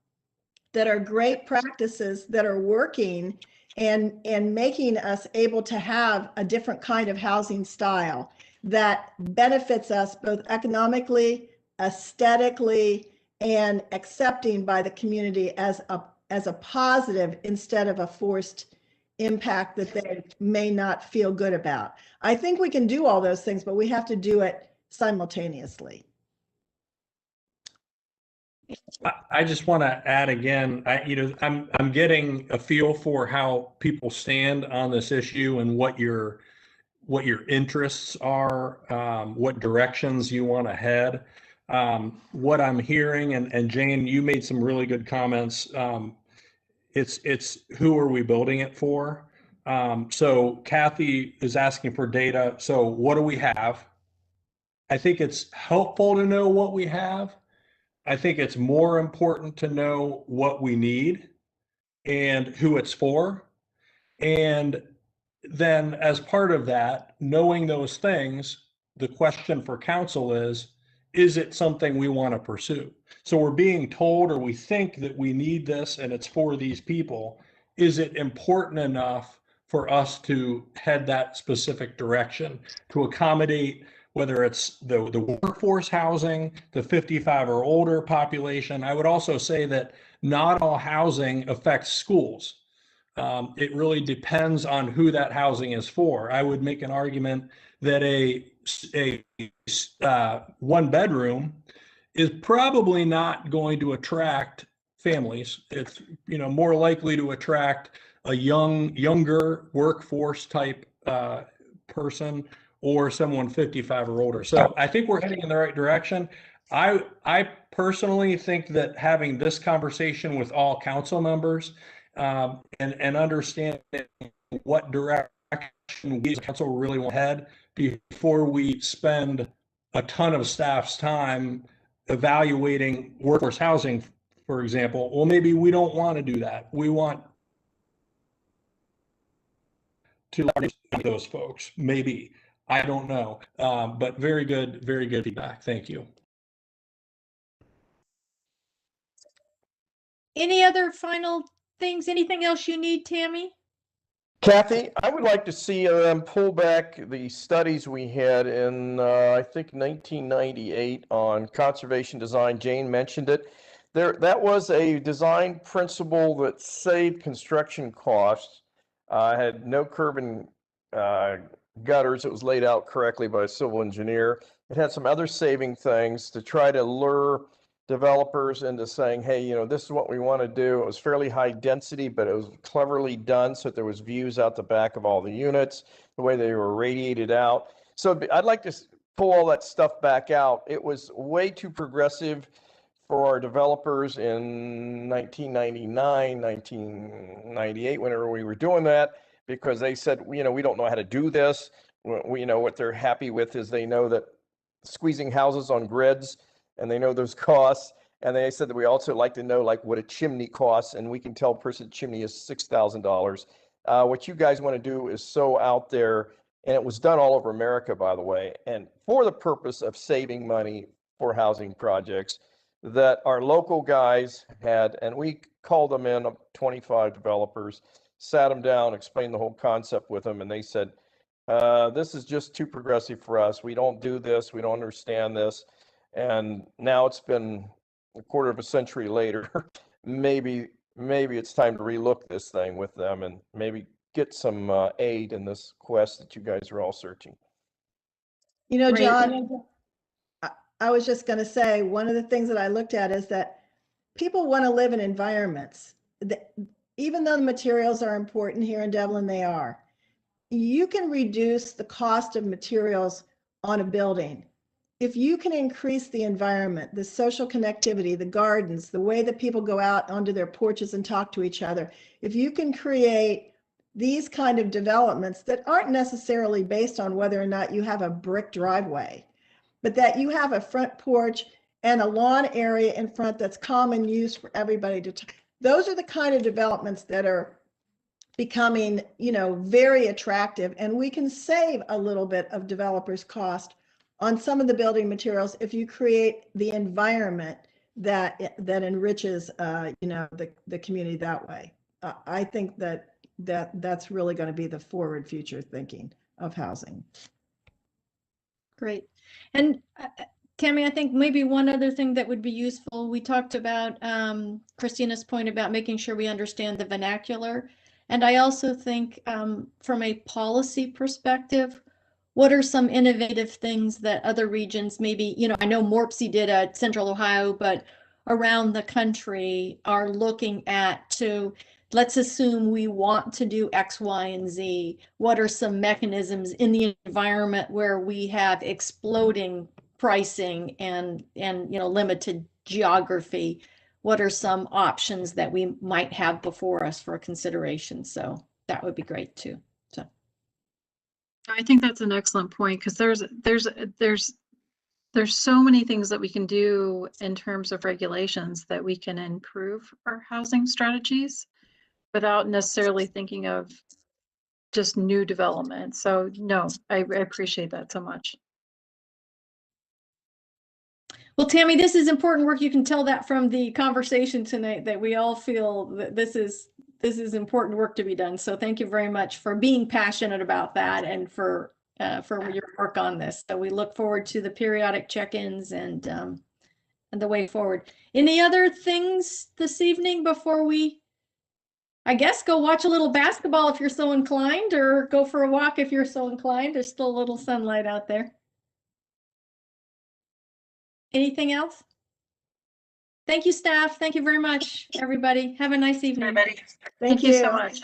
S7: that are great practices that are working and making us able to have a different kind of housing style that benefits us both economically, aesthetically, and accepting by the community as a positive instead of a forced impact that they may not feel good about. I think we can do all those things, but we have to do it simultaneously.
S1: I just want to add again, I'm getting a feel for how people stand on this issue and what your interests are, what directions you want to head. What I'm hearing, and Jane, you made some really good comments. It's who are we building it for? So Kathy is asking for data. So what do we have? I think it's helpful to know what we have. I think it's more important to know what we need and who it's for. And then as part of that, knowing those things, the question for council is it something we want to pursue? So we're being told, or we think that we need this and it's for these people. Is it important enough for us to head that specific direction to accommodate whether it's the workforce housing, the 55 or older population. I would also say that not all housing affects schools. It really depends on who that housing is for. I would make an argument that a one bedroom is probably not going to attract families. It's more likely to attract a younger workforce type person or someone 55 or older. So I think we're heading in the right direction. I personally think that having this conversation with all council members and understanding what direction we as council really want to head before we spend a ton of staff's time evaluating workforce housing, for example. Well, maybe we don't want to do that. We want to those folks. Maybe. I don't know. But very good feedback. Thank you.
S2: Any other final things? Anything else you need, Tammy?
S9: Kathy, I would like to see them pull back the studies we had in, I think, 1998 on conservation design. Jane mentioned it. That was a design principle that saved construction costs. Had no curb and gutters. It was laid out correctly by a civil engineer. It had some other saving things to try to lure developers into saying, hey, this is what we want to do. It was fairly high density, but it was cleverly done so that there was views out the back of all the units, the way they were radiated out. So I'd like to pull all that stuff back out. It was way too progressive for our developers in 1999, 1998, whenever we were doing that, because they said, we don't know how to do this. What they're happy with is they know that squeezing houses on grids, and they know those costs. And they said that we also like to know what a chimney costs, and we can tell a person chimney is $6,000. What you guys want to do is so out there, and it was done all over America, by the way, and for the purpose of saving money for housing projects that our local guys had, and we called them in, 25 developers, sat them down, explained the whole concept with them, and they said, this is just too progressive for us. We don't do this. We don't understand this. And now it's been a quarter of a century later. maybe it's time to relook this thing with them and maybe get some aid in this quest that you guys are all searching.
S7: John, I was just going to say, one of the things that I looked at is that people want to live in environments that, even though the materials are important here in Dublin, they are. You can reduce the cost of materials on a building if you can increase the environment, the social connectivity, the gardens, the way that people go out onto their porches and talk to each other. If you can create these kind of developments that aren't necessarily based on whether or not you have a brick driveway, but that you have a front porch and a lawn area in front that's common use for everybody to those are the kind of developments that are becoming, very attractive, and we can save a little bit of developers' cost on some of the building materials if you create the environment that enriches, the community that way. I think that's really going to be the forward future thinking of housing.
S2: Great. And Tammy, I think maybe one other thing that would be useful, we talked about Christina's point about making sure we understand the vernacular. And I also think from a policy perspective, what are some innovative things that other regions maybe, I know Morpsey did at Central Ohio, but around the country are looking at to, let's assume we want to do X, Y, and Z. What are some mechanisms in the environment where we have exploding pricing and limited geography? What are some options that we might have before us for consideration? So that would be great too. So
S12: I think that's an excellent point, because there's so many things that we can do in terms of regulations that we can improve our housing strategies without necessarily thinking of just new development. So no, I appreciate that so much.
S2: Well, Tammy, this is important work. You can tell that from the conversation tonight that we all feel that this is important work to be done. So thank you very much for being passionate about that and for for your work on this. So we look forward to the periodic check-ins and the way forward. Any other things this evening before we, I guess, go watch a little basketball if you're so inclined, or go for a walk if you're so inclined? There's still a little sunlight out there. Anything else? Thank you, staff. Thank you very much, everybody. Have a nice evening.
S6: Everybody.
S12: Thank you so much.